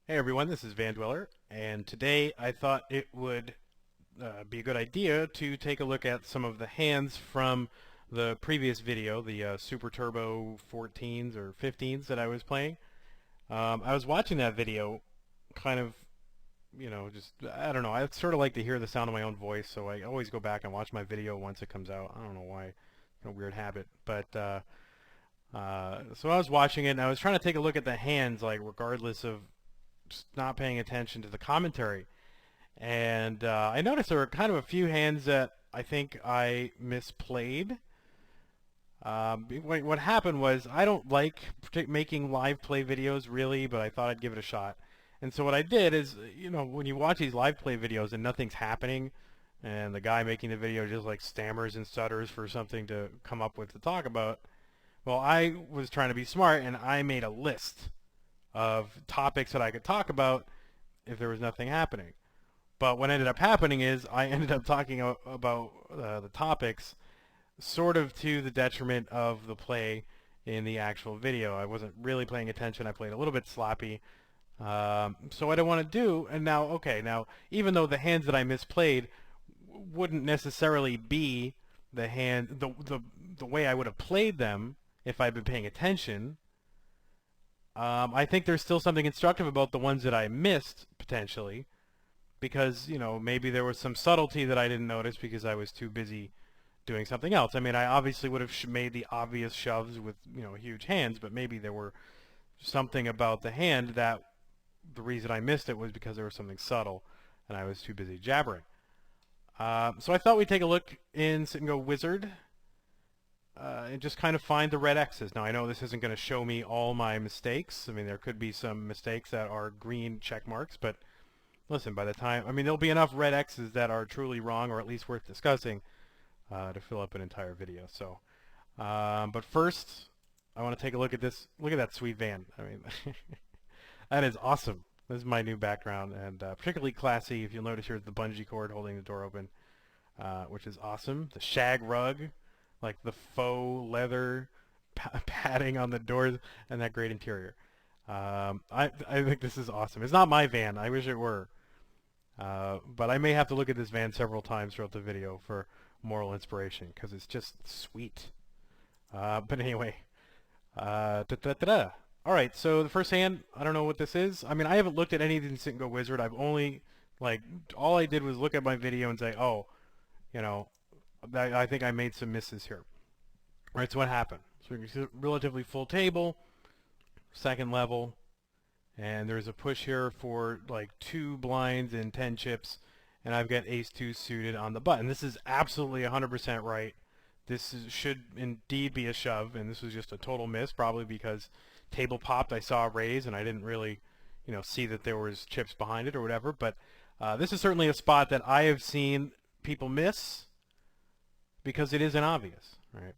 Hey everyone, this is vandweller, and today I thought it would be a good idea to take a look at some of the hands from the previous video, the Super Turbo 14s or 15s that I was playing. I was watching that video, kind of, just, I don't know, I sort of like to hear the sound of my own voice, so I always go back and watch my video once it comes out. I don't know why, a weird habit, but so I was watching it and I was trying to take a look at the hands, like regardless of just not paying attention to the commentary. And I noticed there were kind of a few hands that I think I misplayed. What happened was I don't like making live play videos really, but I thought I'd give it a shot. And so what I did is, when you watch these live play videos and nothing's happening, and the guy making the video just like stammers and stutters for something to come up with to talk about, well, I was trying to be smart and I made a list of topics that I could talk about if there was nothing happening. But what ended up happening is I ended up talking about the topics sort of to the detriment of the play in the actual video. I wasn't really paying attention. I played a little bit sloppy. So what I want to do, and now, okay, now, even though the hands that I misplayed wouldn't necessarily be the way I would have played them if I'd been paying attention, I think there's still something instructive about the ones that I missed, potentially, because, maybe there was some subtlety that I didn't notice because I was too busy doing something else. I mean, I obviously would have made the obvious shoves with, huge hands, but maybe there were something about the hand that the reason I missed it was because there was something subtle, and I was too busy jabbering. So I thought we'd take a look in Sit and Go Wizard, and just kind of find the red X's. Now I know this isn't going to show me all my mistakes. I mean, there could be some mistakes that are green check marks, but listen, by the time, I mean, there'll be enough red X's that are truly wrong or at least worth discussing to fill up an entire video. So, but first, I want to take a look at this. Look at that sweet van. I mean, that is awesome. This is my new background, and particularly classy. If you'll notice, here's the bungee cord holding the door open, which is awesome. The shag rug, like the faux leather padding on the doors, and that great interior. I think this is awesome. It's not my van. I wish it were. But I may have to look at this van several times throughout the video for moral inspiration because it's just sweet. But anyway, all right, so the first hand, I don't know what this is. I mean, I haven't looked at anything in Sit and Go Wizard. I've only, like, all I did was look at my video and say, oh, I think I made some misses here. All right, so what happened? So we see a relatively full table, second level, and there's a push here for like 2 blinds and 10 chips, and I've got ace-2 suited on the button. This is absolutely 100% right. Should indeed be a shove, and this was just a total miss, probably because table popped, I saw a raise, and I didn't really, see that there was chips behind it or whatever. But this is certainly a spot that I have seen people miss because it isn't obvious, right?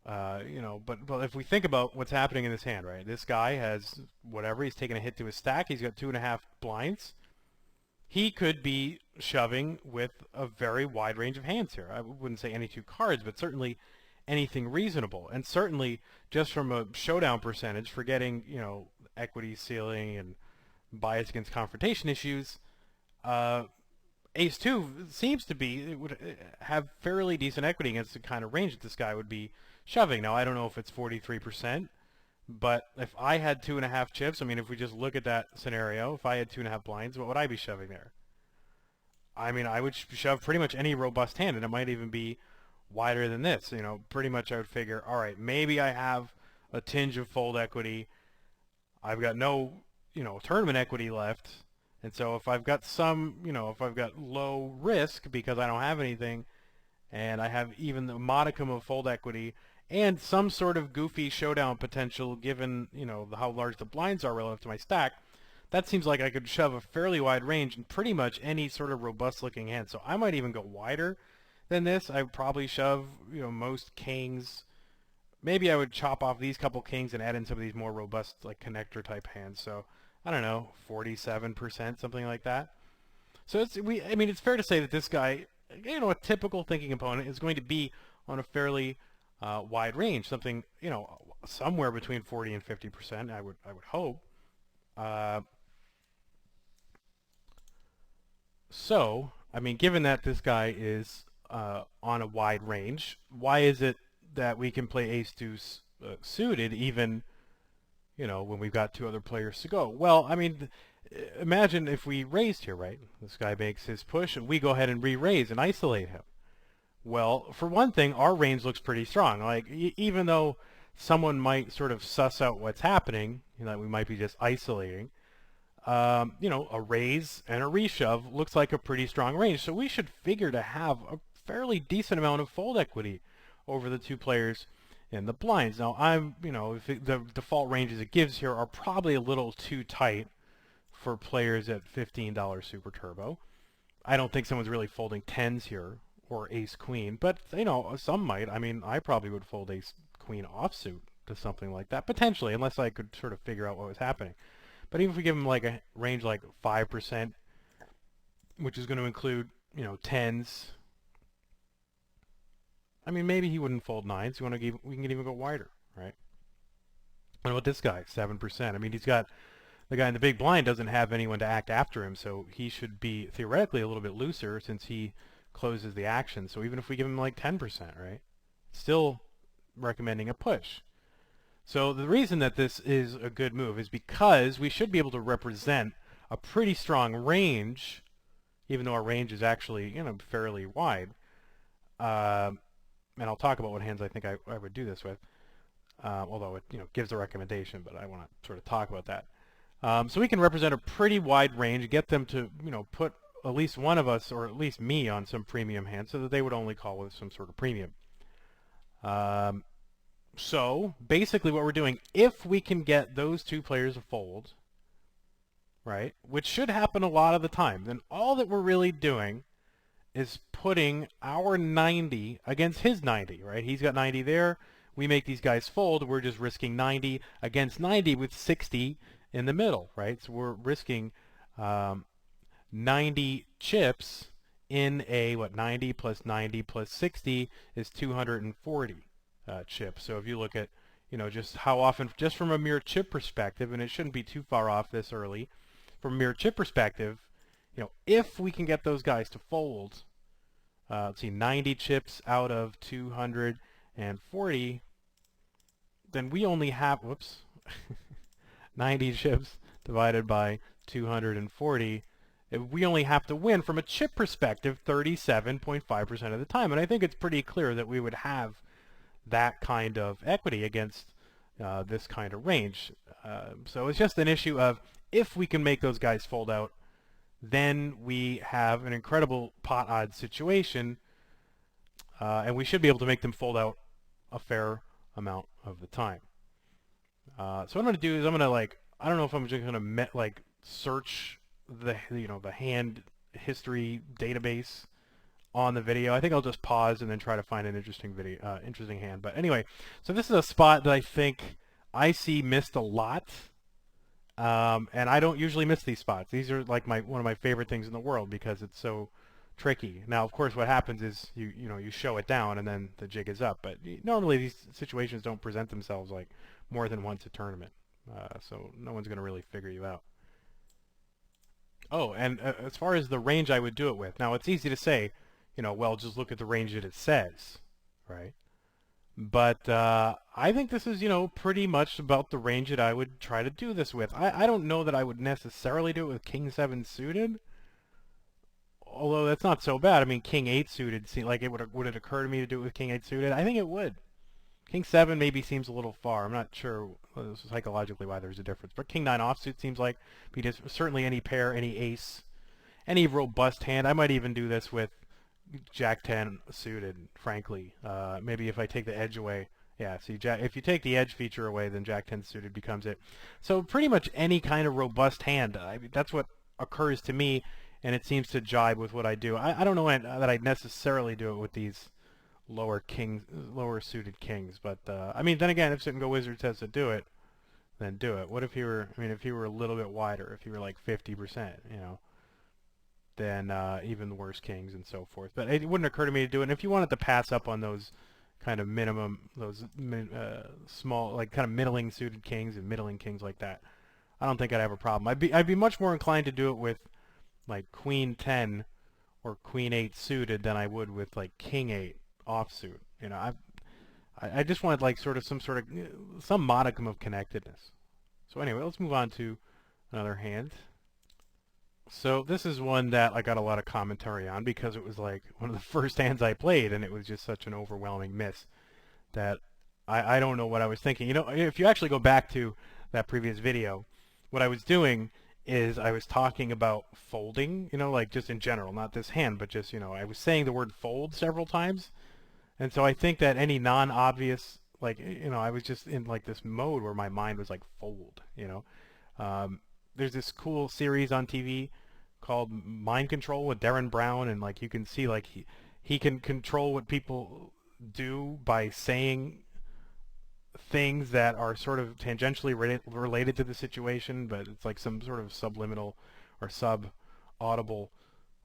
But if we think about what's happening in this hand, right? This guy has whatever, he's taking a hit to his stack. He's got 2.5 blinds. He could be shoving with a very wide range of hands here. I wouldn't say any 2 cards, but certainly anything reasonable. And certainly just from a showdown percentage, forgetting, equity ceiling and bias against confrontation issues, ace-2 seems to be, it would have fairly decent equity against the kind of range that this guy would be shoving. Now, I don't know if it's 43%, but if I had 2.5 chips, I mean, if we just look at that scenario, if I had 2.5 blinds, what would I be shoving there? I mean, I would shove pretty much any robust hand, and it might even be wider than this. Pretty much I would figure, all right, maybe I have a tinge of fold equity. I've got no, tournament equity left. And so if I've got if I've got low risk because I don't have anything, and I have even the modicum of fold equity and some sort of goofy showdown potential given, how large the blinds are relative to my stack, that seems like I could shove a fairly wide range in pretty much any sort of robust looking hand. So I might even go wider than this. I would probably shove, most kings. Maybe I would chop off these couple kings and add in some of these more robust like connector type hands. So I don't know, 47%, something like that. So I mean, it's fair to say that this guy, a typical thinking opponent is going to be on a fairly wide range, something, somewhere between 40 and 50%. I would hope. So, I mean, given that this guy is on a wide range, why is it that we can play ace deuce suited even, when we've got two other players to go? Well, I mean, imagine if we raised here, right? This guy makes his push, and we go ahead and re-raise and isolate him. Well, for one thing, our range looks pretty strong. Like, even though someone might sort of suss out what's happening, we might be just isolating, a raise and a reshove looks like a pretty strong range. So we should figure to have a fairly decent amount of fold equity over the two players in the blinds. Now, if the default ranges it gives here are probably a little too tight for players at $15 Super Turbo. I don't think someone's really folding tens here or ace queen, but some might. I mean, I probably would fold ace queen offsuit to something like that potentially, unless I could sort of figure out what was happening. But even if we give him like a range like 5%, which is going to include tens, I mean maybe he wouldn't fold nines. We can even go wider, right? What about this guy? 7%. I mean he's got the guy in the big blind doesn't have anyone to act after him, so he should be theoretically a little bit looser since he closes the action. So even if we give him like 10%, right? Still recommending a push. So the reason that this is a good move is because we should be able to represent a pretty strong range, even though our range is actually fairly wide. And I'll talk about what hands I think I would do this with, although it gives a recommendation, but I want to sort of talk about that. So we can represent a pretty wide range, get them to put at least one of us, or at least me, on some premium hand, so that they would only call with some sort of premium. So basically what we're doing, if we can get those two players to fold, right, which should happen a lot of the time, then all that we're really doing is putting our 90 against his 90, right? He's got 90 there. We make these guys fold. We're just risking 90 against 90 with 60 in the middle, right? So we're risking 90 chips in a, 90 plus 90 plus 60 is 240 chips. So if you look at, just how often, just from a mere chip perspective, and it shouldn't be too far off this early, from a mere chip perspective, if we can get those guys to fold, let's see, 90 chips out of 240, then we only have, 90 chips divided by 240, we only have to win, from a chip perspective, 37.5% of the time. And I think it's pretty clear that we would have that kind of equity against this kind of range. So it's just an issue of, if we can make those guys fold out, then we have an incredible pot odds situation, and we should be able to make them fold out a fair amount of the time. So what I'm going to do is I don't know if I'm just going to search the hand history database on the video. I think I'll just pause and then try to find an interesting hand. But anyway, so this is a spot that I think I see missed a lot. And I don't usually miss these spots. These are like one of my favorite things in the world because it's so tricky. Now, of course, what happens is you show it down and then the jig is up. But normally these situations don't present themselves like more than once a tournament, so no one's going to really figure you out. Oh, and as far as the range I would do it with, now it's easy to say, well, just look at the range that it says, right? But I think this is, pretty much about the range that I would try to do this with. I don't know that I would necessarily do it with King 7 suited, although that's not so bad. I mean, King 8 suited, like would it occur to me to do it with King 8 suited? I think it would. King 7 maybe seems a little far. I'm not sure psychologically why there's a difference. But King 9 offsuit seems like, because certainly any pair, any ace, any robust hand. I might even do this with Jack 10 suited, frankly. Maybe if I take the edge away. Yeah, see, if you take the edge feature away, then Jack 10 suited becomes it. So pretty much any kind of robust hand. That's what occurs to me, and it seems to jibe with what I do. I don't know that I'd necessarily do it with these lower suited kings, but I mean, then again, if Sit and Go Wizard says to do it, then do it. What if he were? I mean, if he were a little bit wider, if he were like 50%, then even the worse kings and so forth. But it wouldn't occur to me to do it. And if you wanted to pass up on those kind of minimum, those small, like kind of middling suited kings and middling kings like that, I don't think I'd have a problem. I'd be much more inclined to do it with, like Queen 10 or Queen 8 suited than I would with like King 8 offsuit. You know, I just wanted like sort of some modicum of connectedness. So anyway, let's move on to another hand. So this is one that I got a lot of commentary on because it was like one of the first hands I played, and it was just such an overwhelming miss that I don't know what I was thinking. You know, if you actually go back to that previous video, what I was doing is I was talking about folding, you know, like just in general, not this hand, but just, you know, I was saying the word fold several times. And so I think that any non-obvious, like, you know, I was just in like this mode where my mind was like fold, you know. There's this cool series on TV called Mind Control with Darren Brown, and like you can see like he can control what people do by saying things that are sort of tangentially related to the situation, but it's like some sort of subliminal or sub-audible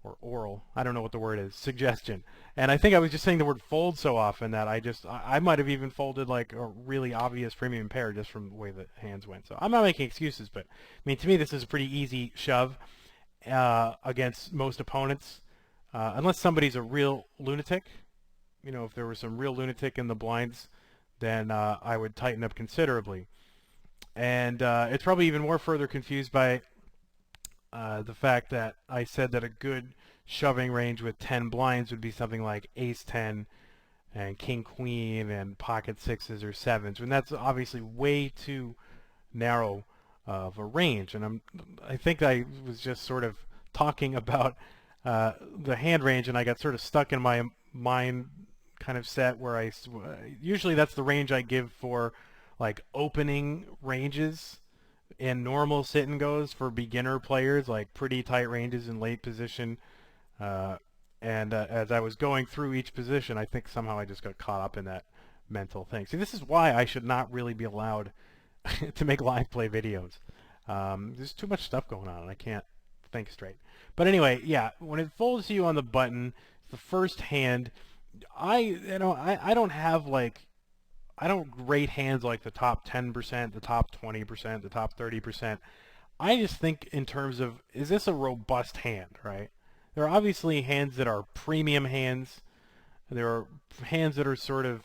or oral, I don't know what the word is, suggestion. And I think I was just saying the word fold so often that I might have even folded like a really obvious premium pair just from the way the hands went. So I'm not making excuses, but I mean, to me, this is a pretty easy shove against most opponents, unless somebody's a real lunatic. You know, if there was some real lunatic in the blinds, then I would tighten up considerably. And it's probably even more further confused by the fact that I said that a good shoving range with 10 blinds would be something like ace 10 and king queen and pocket sixes or sevens, when that's obviously way too narrow of a range. And I think I was just sort of talking about the hand range, and I got sort of stuck in my mind kind of set where usually that's the range I give for like opening ranges in normal sit and goes for beginner players, like pretty tight ranges in late position. And as I was going through each position, I think somehow I just got caught up in that mental thing. See, this is why I should not really be allowed to make live play videos. There's too much stuff going on, and I can't think straight. But anyway, yeah, when it folds to you on the button, the first hand, I don't have like, I don't rate hands like the top 10%, the top 20%, the top 30%. I just think in terms of, is this a robust hand, right? There are obviously hands that are premium hands. There are hands that are sort of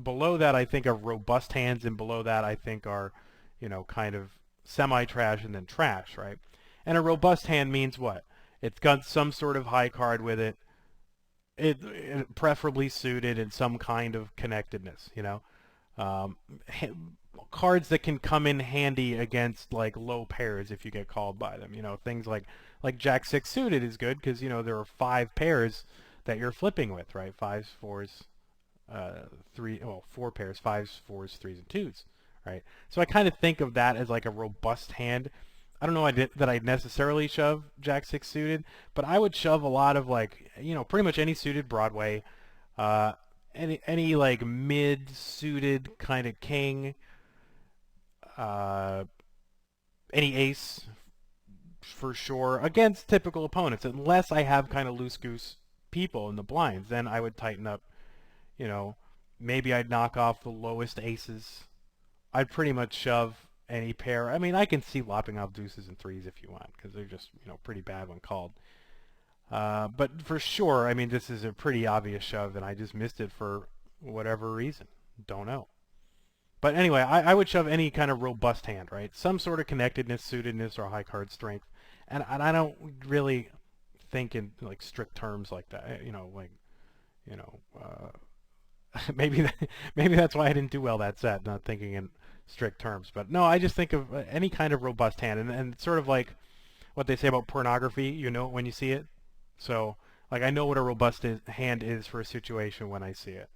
below that, I think, are robust hands, and below that I think are, you know, kind of semi-trash and then trash, right? And a robust hand means what? It's got some sort of high card with it. It preferably suited in some kind of connectedness, you know. Cards that can come in handy against like low pairs if you get called by them, you know, things like Jack 6 suited is good because, you know, there are 5 pairs that you're flipping with, right? 5s, 4s, 4 pairs, 5s, 4s, 3s, and 2s, right? So I kind of think of that as like a robust hand. I don't know that I'd necessarily shove Jack 6 suited, but I would shove a lot of like, you know, pretty much any suited Broadway, any like mid suited kind of king, any ace for sure against typical opponents, unless I have kind of loose goose people in the blinds. Then I would tighten up, you know, maybe I'd knock off the lowest aces. I'd pretty much shove any pair. I mean, I can see lopping off deuces and threes if you want, because they're just, you know, pretty bad when called. But for sure, I mean, this is a pretty obvious shove, and I just missed it for whatever reason. Don't know. But anyway, I would shove any kind of robust hand, right? Some sort of connectedness, suitedness, or high card strength. And I don't really think in like strict terms like that. You know, like, you know, maybe that's why I didn't do well that set, not thinking in strict terms. But no, I just think of any kind of robust hand, and sort of like what they say about pornography, you know it when you see it. So like I know what a robust hand is for a situation when I see it.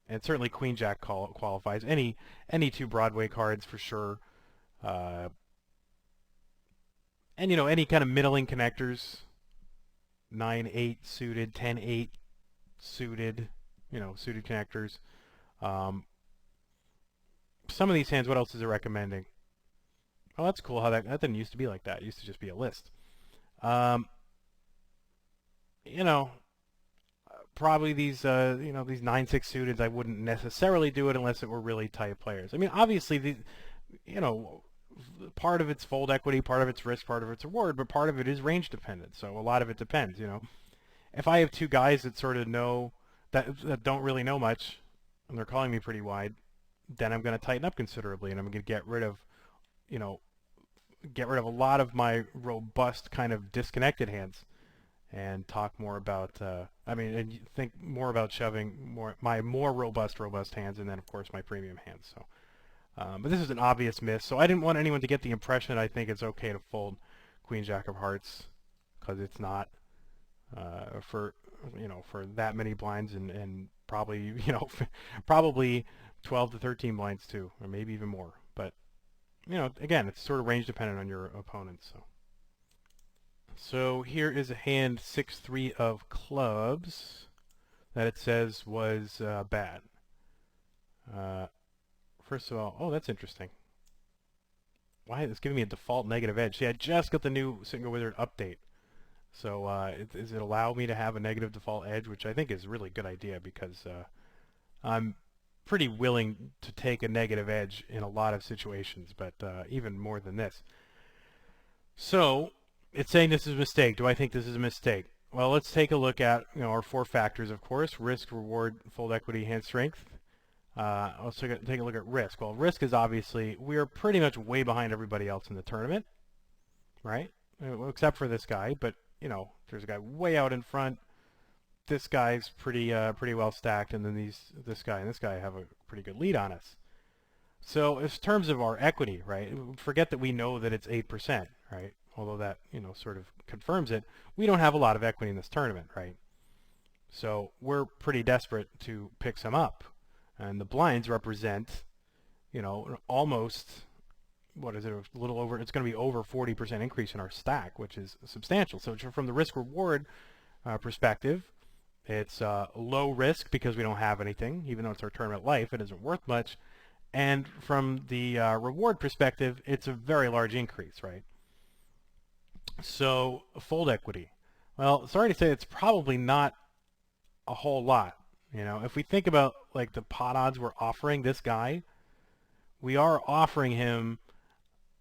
And certainly Queen Jack qualifies. Any 2 Broadway cards for sure. And you know, any kind of middling connectors, 9-8 suited, 10-8 suited, you know, suited connectors. Some of these hands, what else is it recommending? Oh, that's cool how that didn't used to be like that. It used to just be a list. You know, probably these, you know, these 9-6 suited, I wouldn't necessarily do it unless it were really tight players. I mean, obviously, you know, part of it's fold equity, part of it's risk, part of it's reward, but part of it is range dependent. So a lot of it depends. If I have two guys that sort of know that don't really know much, and they're calling me pretty wide, then I'm going to tighten up considerably, and I'm going to get rid of, you know, a lot of my robust kind of disconnected hands, and talk more about, and think more about shoving my more robust hands, and then of course my premium hands. So, but this is an obvious miss. So I didn't want anyone to get the impression I think it's okay to fold Queen Jack of Hearts, because it's not. For that many blinds, and probably probably 12 to 13 blinds too, or maybe even more. But again, it's sort of range dependent on your opponent. So here is a hand 6-3 of clubs that it says was bad. First of all, oh, that's interesting. Why it's giving me a default negative edge? See, I just got the new Single Wizard update. So does it allow me to have a negative default edge, which I think is a really good idea, because I'm pretty willing to take a negative edge in a lot of situations, but even more than this. So it's saying this is a mistake. Do I think this is a mistake? Well, let's take a look at our 4 factors, of course: risk, reward, fold equity, hand strength. Let's take a look at risk. Well, risk is obviously we're pretty much way behind everybody else in the tournament, right? Well, except for this guy, but there's a guy way out in front. This guy's pretty well stacked, and then this guy and this guy have a pretty good lead on us. So in terms of our equity, right? Forget that we know that it's 8%, right? Although that sort of confirms it. We don't have a lot of equity in this tournament, right? So we're pretty desperate to pick some up, and the blinds represent, almost. What is it? A little over. It's going to be over 40% increase in our stack, which is substantial. So from the risk-reward perspective, it's low risk because we don't have anything. Even though it's our tournament life, it isn't worth much. And from the reward perspective, it's a very large increase, right? So fold equity. Well, sorry to say, it's probably not a whole lot. If we think about like the pot odds we're offering this guy, we are offering him.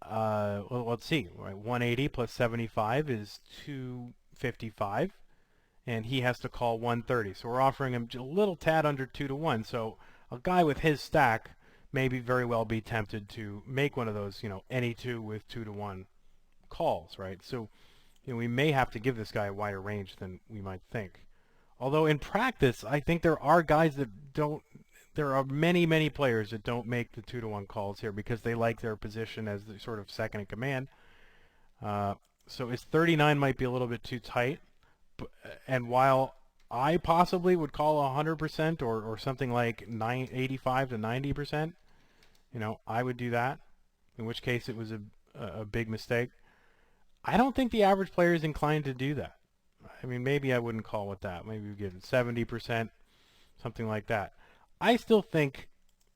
Well, let's see. Right, 180 plus 75 is 255, and he has to call 130. So we're offering him a little tad under 2 to 1. So a guy with his stack may very well be tempted to make one of those, any two with 2 to 1 calls, right? So we may have to give this guy a wider range than we might think. Although in practice, I think there are guys that don't. There are many players that don't make the 2 to 1 calls here because they like their position as the sort of second in command. So his 39 might be a little bit too tight. And while I possibly would call 100% or something like 85 to 90%, I would do that. In which case it was a big mistake. I don't think the average player is inclined to do that. I mean, maybe I wouldn't call with that. Maybe we give it 70%, something like that. I still think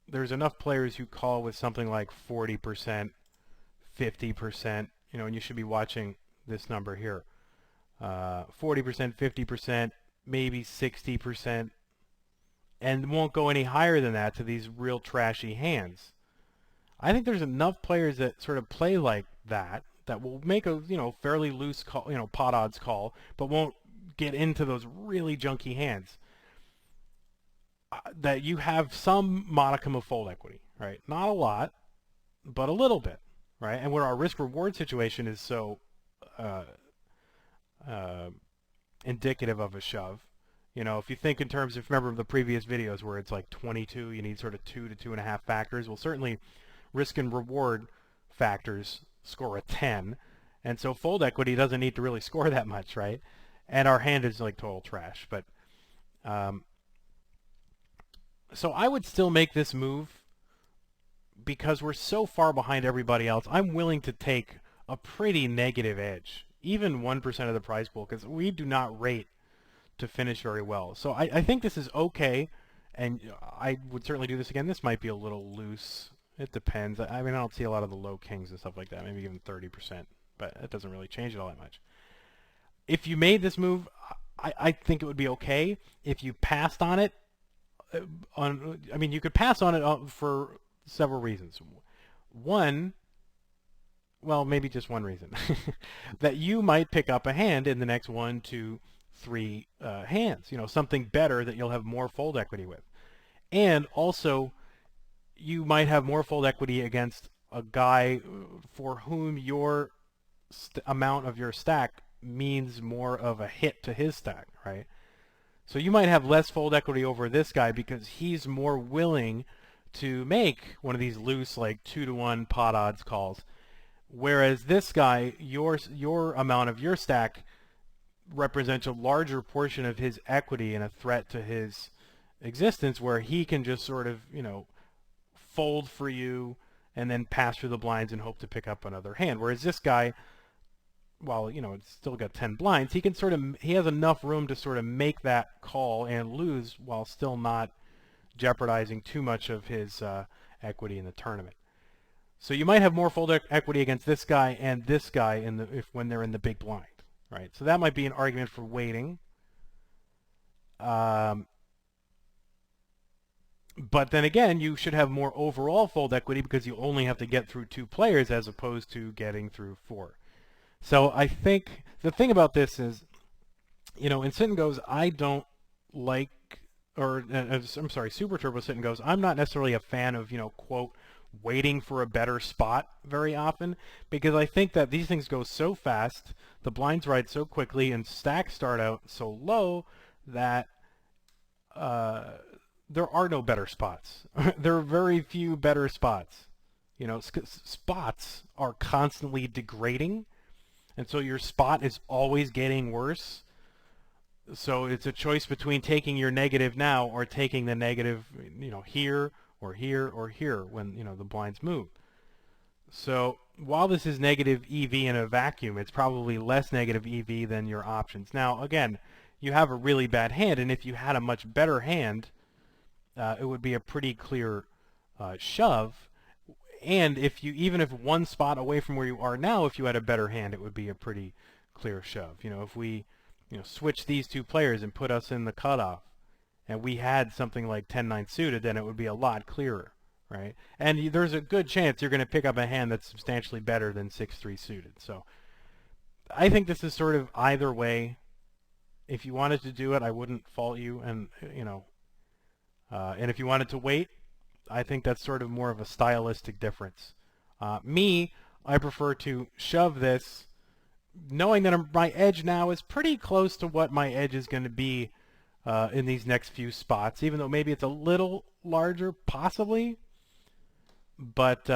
there's enough players who call with something like 40%, 50%, and you should be watching this number here. 40%, 50%, maybe 60%, and won't go any higher than that to these real trashy hands. I think there's enough players that sort of play like that will make a fairly loose call, pot odds call, but won't get into those really junky hands. That you have some modicum of fold equity, right? Not a lot, but a little bit, right? And where our risk-reward situation is so indicative of a shove, if you think in terms of, remember the previous videos where it's like 22, you need sort of 2 to 2.5 factors. Well, certainly risk and reward factors score a 10, and so fold equity doesn't need to really score that much, right? And our hand is like total trash, but so I would still make this move because we're so far behind everybody else. I'm willing to take a pretty negative edge, even 1% of the prize pool, because we do not rate to finish very well. So I think this is okay, and I would certainly do this again. This might be a little loose. It depends. I mean, I don't see a lot of the low kings and stuff like that, maybe even 30%, but it doesn't really change it all that much. If you made this move, I think it would be okay. If you passed on it, you could pass on it for several reasons. One, well, maybe just one reason, that you might pick up a hand in the next 1, 2, 3 hands. You know, something better that you'll have more fold equity with. And also, you might have more fold equity against a guy for whom your amount of your stack means more of a hit to his stack, right? So you might have less fold equity over this guy because he's more willing to make one of these loose, like 2-to-1 pot odds calls. Whereas this guy, your amount of your stack represents a larger portion of his equity and a threat to his existence, where he can just sort of, you know, fold for you and then pass through the blinds and hope to pick up another hand. Whereas this guy, well, you know, it's still got 10 blinds, he has enough room to sort of make that call and lose while still not jeopardizing too much of his equity in the tournament. So you might have more fold equity against this guy and this guy when they're in the big blind, right? So that might be an argument for waiting. But then again, you should have more overall fold equity because you only have to get through 2 players as opposed to getting through 4. So I think the thing about this is, you know, in sit and goes, I don't like, or I'm sorry, Super Turbo sit and goes, I'm not necessarily a fan of, you know, quote, waiting for a better spot very often, because I think that these things go so fast, the blinds ride so quickly, and stacks start out so low that there are no better spots. There are very few better spots. You know, spots are constantly degrading, and so your spot is always getting worse. So it's a choice between taking your negative now or taking the negative, you know, here or here or here when, you know, the blinds move. So while this is negative EV in a vacuum, it's probably less negative EV than your options. Now, again, you have a really bad hand, and if you had a much better hand, it would be a pretty clear shove. And even if one spot away from where you are now, if you had a better hand, it would be a pretty clear shove. You know, if we, you know, switch these 2 players and put us in the cutoff, and we had something like 10-9 suited, then it would be a lot clearer, right? And there's a good chance you're going to pick up a hand that's substantially better than 6-3 suited. So I think this is sort of either way. If you wanted to do it, I wouldn't fault you, and, you know, and if you wanted to wait, I think that's sort of more of a stylistic difference. I prefer to shove this, knowing that my edge now is pretty close to what my edge is going to be in these next few spots, even though maybe it's a little larger, possibly. But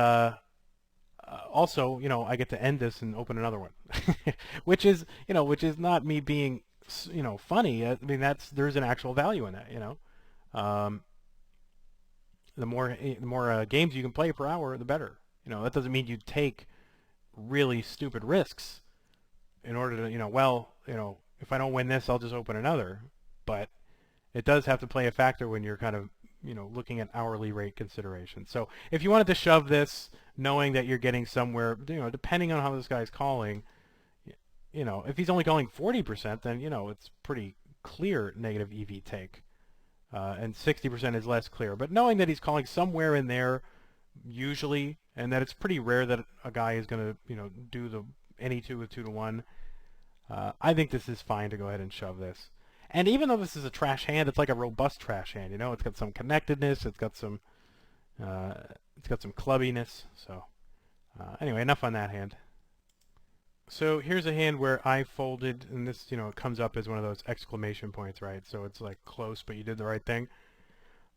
also, you know, I get to end this and open another one, which is not me being, you know, funny. I mean, there's an actual value in that, you know. The more games you can play per hour, the better. You know, that doesn't mean you take really stupid risks in order to, you know, well, you know, if I don't win this, I'll just open another. But it does have to play a factor when you're kind of, you know, looking at hourly rate considerations. So if you wanted to shove this, knowing that you're getting somewhere, you know, depending on how this guy's calling, you know, if he's only calling 40%, then, you know, it's pretty clear negative EV take. And 60% is less clear. But knowing that he's calling somewhere in there, usually, and that it's pretty rare that a guy is going to, you know, do any 2 with 2-to-1, I think this is fine to go ahead and shove this. And even though this is a trash hand, it's like a robust trash hand. You know, it's got some connectedness, it's got some clubbiness. So anyway, enough on that hand. So here's a hand where I folded, and this, you know, it comes up as one of those exclamation points, right? So it's like close, but you did the right thing.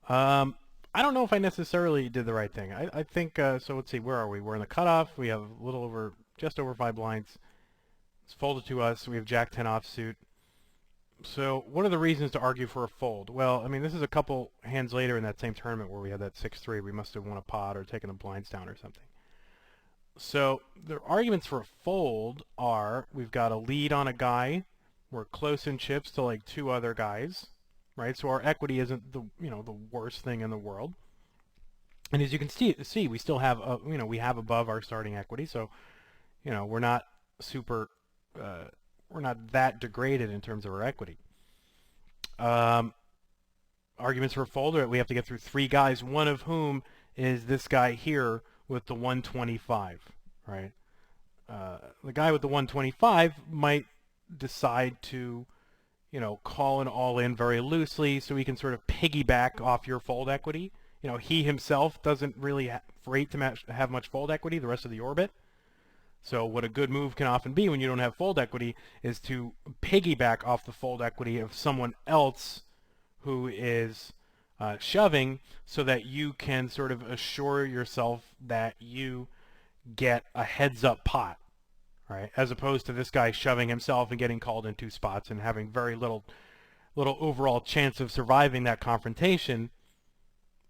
I don't know if I necessarily did the right thing. I think, so let's see, where are we? We're in the cutoff. We have just over 5 blinds. It's folded to us. We have Jack-10 offsuit. So what are the reasons to argue for a fold? Well, I mean, this is a couple hands later in that same tournament where we had that 6-3. We must have won a pot or taken the blinds down or something. So the arguments for a fold are, we've got a lead on a guy, we're close in chips to like 2 other guys, right? So our equity isn't the worst thing in the world. And as you can see, we still have we have above our starting equity, so you know, we're not super we're not that degraded in terms of our equity. Arguments for a fold are we have to get through 3 guys, one of whom is this guy here with the 125, right? the guy with the 125 might decide to, call an all-in very loosely so he can sort of piggyback off your fold equity. He himself doesn't really rate to have much fold equity, the rest of the orbit. So what a good move can often be when you don't have fold equity is to piggyback off the fold equity of someone else who is shoving, so that you can sort of assure yourself that you get a heads-up pot, right? As opposed to this guy shoving himself and getting called in two spots and having very little overall chance of surviving that confrontation.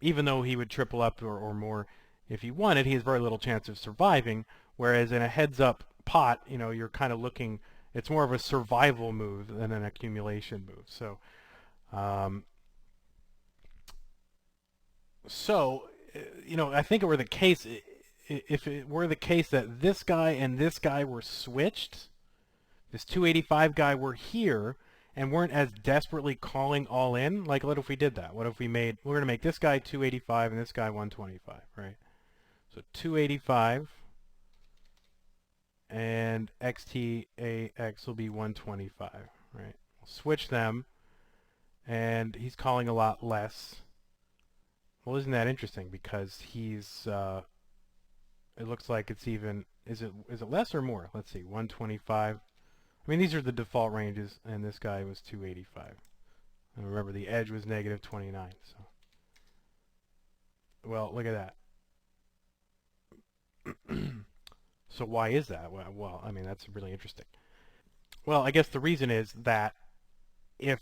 Even though he would triple up or more if he wanted, he has very little chance of surviving. Whereas in a heads-up pot, you're kind of looking, it's more of a survival move than an accumulation move. So, I think it were the case, if it were the case that this guy and this guy were switched, this 285 guy were here and weren't as desperately calling all in, like what if we did that? What if we're going to make this guy 285 and this guy 125, right? So 285 and XTAX will be 125, right? We'll switch them, and he's calling a lot less. Well, isn't that interesting? Because he's, it looks like it's even, is it less or more? Let's see, 125. I mean, these are the default ranges, and this guy was 285. And remember, the edge was negative 29. So, well, look at that. So why is that? Well, I mean, that's really interesting. Well, I guess the reason is that if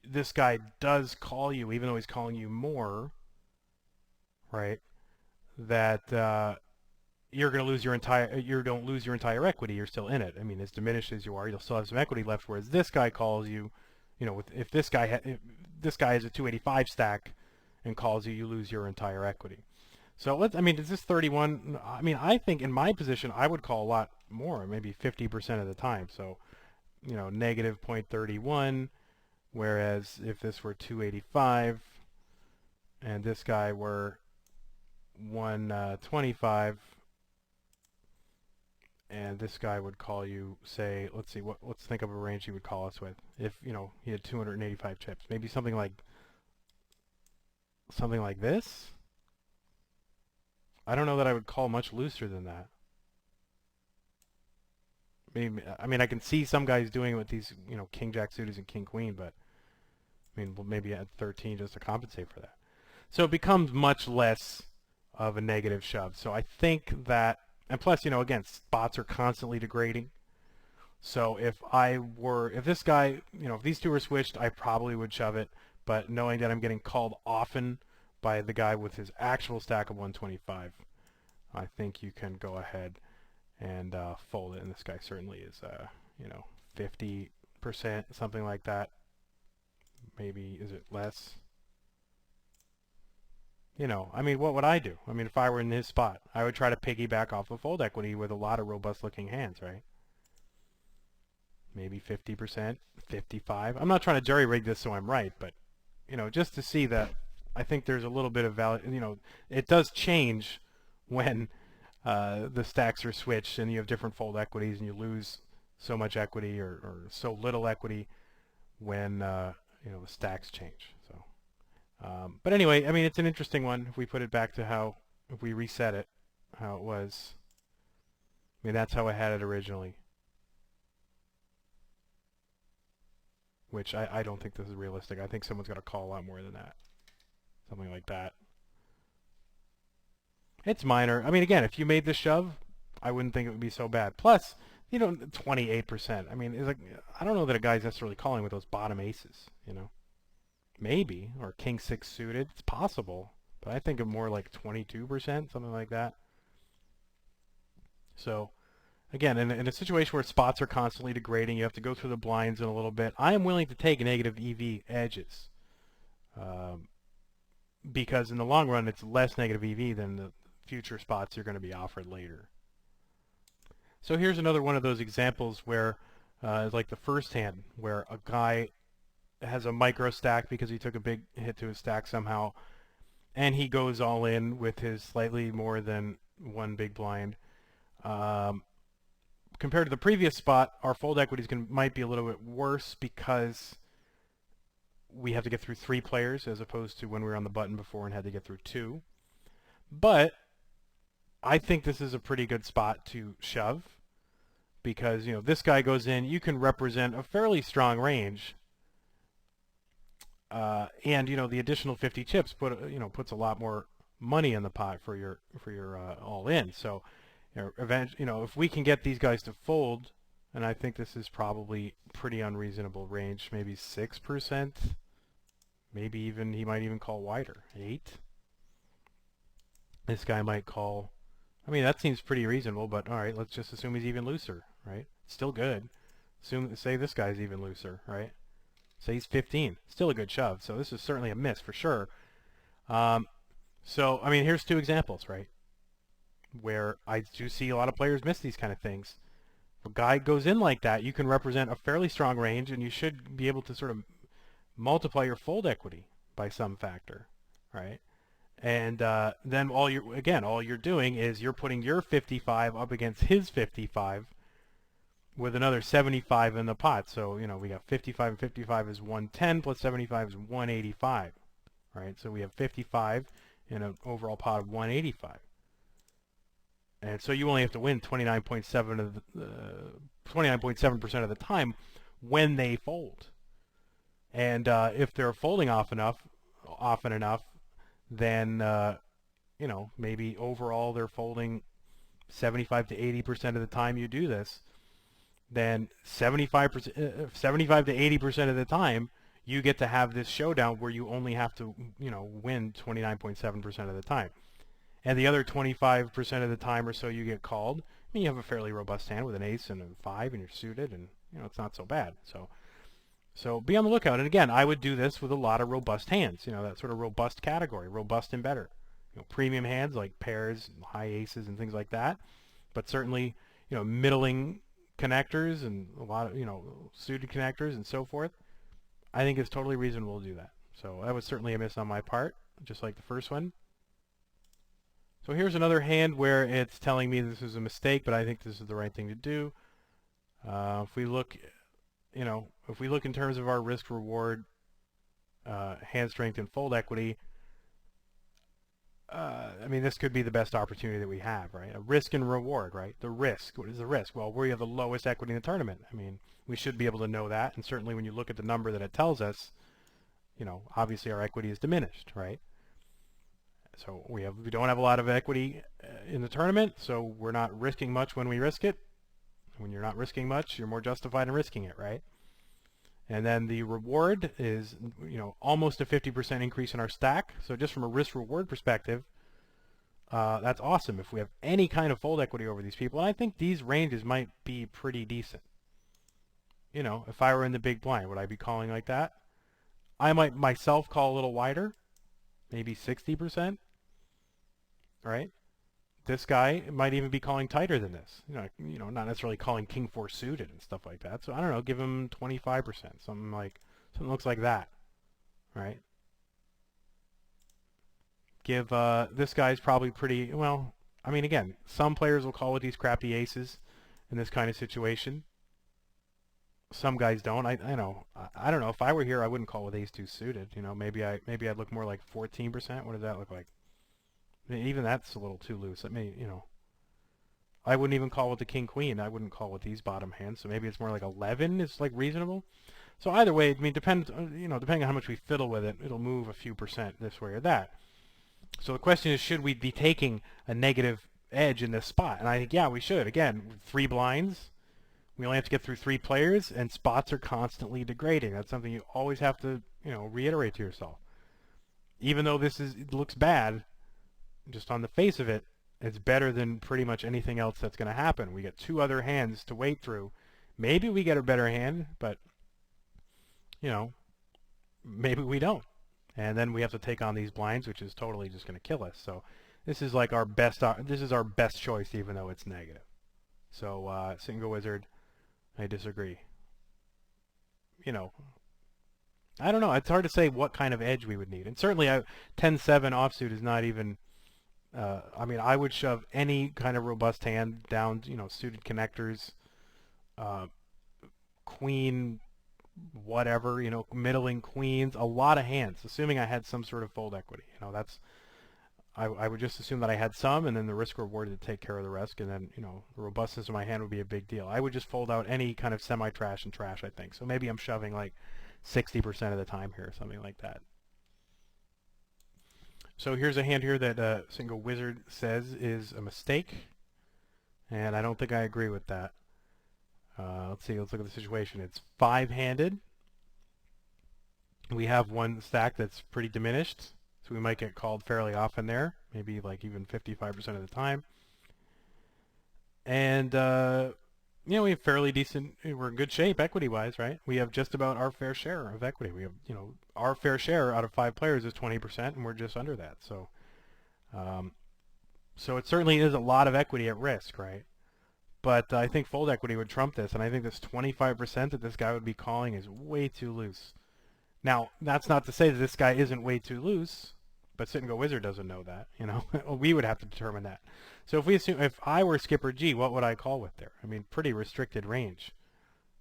this guy does call you, even though he's calling you more, right, that you're going to lose your entire, you don't lose your entire equity, you're still in it. I mean, as diminished as you are, you'll still have some equity left, whereas this guy calls you, if this guy has a 285 stack and calls you, you lose your entire equity. So is this 31? I mean, I think in my position, I would call a lot more, maybe 50% of the time. So, negative 0.31, whereas if this were 285 and this guy were 125, and this guy would call you, say, let's think of a range he would call us with. If, he had 285 chips, maybe something like this. I don't know that I would call much looser than that. Maybe, I mean, I can see some guys doing it with these, king jack suited and king queen, but I mean, well, maybe at 13 just to compensate for that. So it becomes much less of a negative shove. So I think that, and plus, again, spots are constantly degrading. So if this guy, if these two were switched, I probably would shove it. But knowing that I'm getting called often by the guy with his actual stack of 125, I think you can go ahead and fold it. And this guy certainly is, 50%, something like that. Maybe, is it less? I mean, what would I do? I mean, if I were in his spot, I would try to piggyback off of fold equity with a lot of robust-looking hands, right? Maybe 50%, 55. I'm not trying to jerry-rig this so I'm right, but, just to see that I think there's a little bit of value. It does change when the stacks are switched and you have different fold equities and you lose so much equity or so little equity when, the stacks change. So. But anyway, I mean, it's an interesting one. If we put it back to if we reset it, how it was. I mean, that's how I had it originally. Which I don't think this is realistic. I think someone's got to call a lot more than that. Something like that. It's minor. I mean, again, if you made the shove, I wouldn't think it would be so bad. Plus, 28%. I mean, it's like, I don't know that a guy's necessarily calling with those bottom aces, Maybe, or king 6 suited. It's possible, but I think of more like 22%, something like that. So, again, in a situation where spots are constantly degrading, you have to go through the blinds in a little bit. I am willing to take negative EV edges, because in the long run, it's less negative EV than the future spots you're going to be offered later. So here's another one of those examples where, it's like the first hand, where a guy has a micro stack because he took a big hit to his stack somehow, and he goes all in with his slightly more than one big blind. compared to the previous spot, our fold equities might be a little bit worse because we have to get through 3 players as opposed to when we were on the button before and had to get through 2. But I think this is a pretty good spot to shove because, this guy goes in, you can represent a fairly strong range. And the additional 50 chips puts a lot more money in the pot for your all in. So if we can get these guys to fold, and I think this is probably pretty unreasonable range, maybe 6%, maybe even he might even call wider, 8. This guy might call. I mean, that seems pretty reasonable, but all right, let's just assume he's even looser, right? Still good. Say this guy's even looser, right? Say he's 15. Still a good shove. So this is certainly a miss for sure. So, I mean, here's 2 examples, right? Where I do see a lot of players miss these kind of things. If a guy goes in like that, you can represent a fairly strong range, and you should be able to sort of multiply your fold equity by some factor, right? And then all you're doing is you're putting your 55 up against his 55 with another 75 in the pot. So, we got 55 and 55 is 110 plus 75 is 185, right? So we have 55 in an overall pot of 185. And so you only have to win 29.7% of the time when they fold. And if they're folding often enough, then maybe overall they're folding 75 to 80% of the time you do this. Then 75 to 80% of the time you get to have this showdown where you only have to win 29.7% of the time. And the other 25% of the time or so you get called. I mean, you have a fairly robust hand with an ace and a 5 and you're suited, and it's not so bad. So be on the lookout. And again, I would do this with a lot of robust hands, that sort of robust category, robust and better. Premium hands like pairs, high aces and things like that. But certainly, middling connectors and a lot of, suited connectors and so forth. I think it's totally reasonable to do that. So that was certainly a miss on my part, just like the first one. So here's another hand where it's telling me this is a mistake, but I think this is the right thing to do. If we look in terms of our risk reward, hand strength and fold equity, I mean, this could be the best opportunity that we have, right? A risk and reward, right? The risk. What is the risk? Well, we have the lowest equity in the tournament. I mean, we should be able to know that. And certainly when you look at the number that it tells us, obviously our equity is diminished, right? So we don't have a lot of equity in the tournament, so we're not risking much when we risk it. When you're not risking much, you're more justified in risking it, right? And then the reward is, almost a 50% increase in our stack. So just from a risk-reward perspective, that's awesome if we have any kind of fold equity over these people. And I think these ranges might be pretty decent. If I were in the big blind, would I be calling like that? I might myself call a little wider, maybe 60%, right? This guy might even be calling tighter than this. Not necessarily calling king 4 suited and stuff like that. So I don't know, give him 25%, something looks like that, right? Give this guy's probably pretty well. I mean, again, some players will call with these crappy aces in this kind of situation. Some guys don't. I know. I don't know. If I were here, I wouldn't call with ace 2 suited. Maybe I'd look more like 14%. What does that look like? Even that's a little too loose. I wouldn't even call with the king queen. I wouldn't call with these bottom hands. So maybe it's more like 11 is like reasonable. So either way, I mean, depending on how much we fiddle with it, it'll move a few percent this way or that. So the question is, should we be taking a negative edge in this spot? And I think, yeah, we should. Again, 3 blinds. We only have to get through 3 players, and spots are constantly degrading. That's something you always have to, reiterate to yourself. Even though it looks bad, just on the face of it, it's better than pretty much anything else that's going to happen. We get 2 other hands to wait through. Maybe we get a better hand, but, maybe we don't. And then we have to take on these blinds, which is totally just going to kill us. So this is like our best choice, even though it's negative. So Single Wizard, I disagree. I don't know. It's hard to say what kind of edge we would need. And certainly 10-7 offsuit is not even, I mean, I would shove any kind of robust hand down, suited connectors, uh, queen, whatever, middling queens, a lot of hands, assuming I had some sort of fold equity. I would just assume that I had some, and then the risk reward to take care of the rest, and then, the robustness of my hand would be a big deal. I would just fold out any kind of semi-trash and trash, I think. So maybe I'm shoving like 60% of the time here, something like that. So here's a hand here that Single Wizard says is a mistake, and I don't think I agree with that. Let's see, let's look at the situation. It's five-handed. We have one stack that's pretty diminished, so we might get called fairly often there, maybe like even 55% of the time. And, we have fairly decent, we're in good shape equity-wise, right? We have just about our fair share of equity. We have, our fair share out of 5 players is 20%, and we're just under that. So it certainly is a lot of equity at risk, right? But I think fold equity would trump this, and I think this 25% that this guy would be calling is way too loose. Now, that's not to say that this guy isn't way too loose, but Sit and Go Wizard doesn't know that, We would have to determine that. So if I were Skipper G, what would I call with there? I mean, pretty restricted range.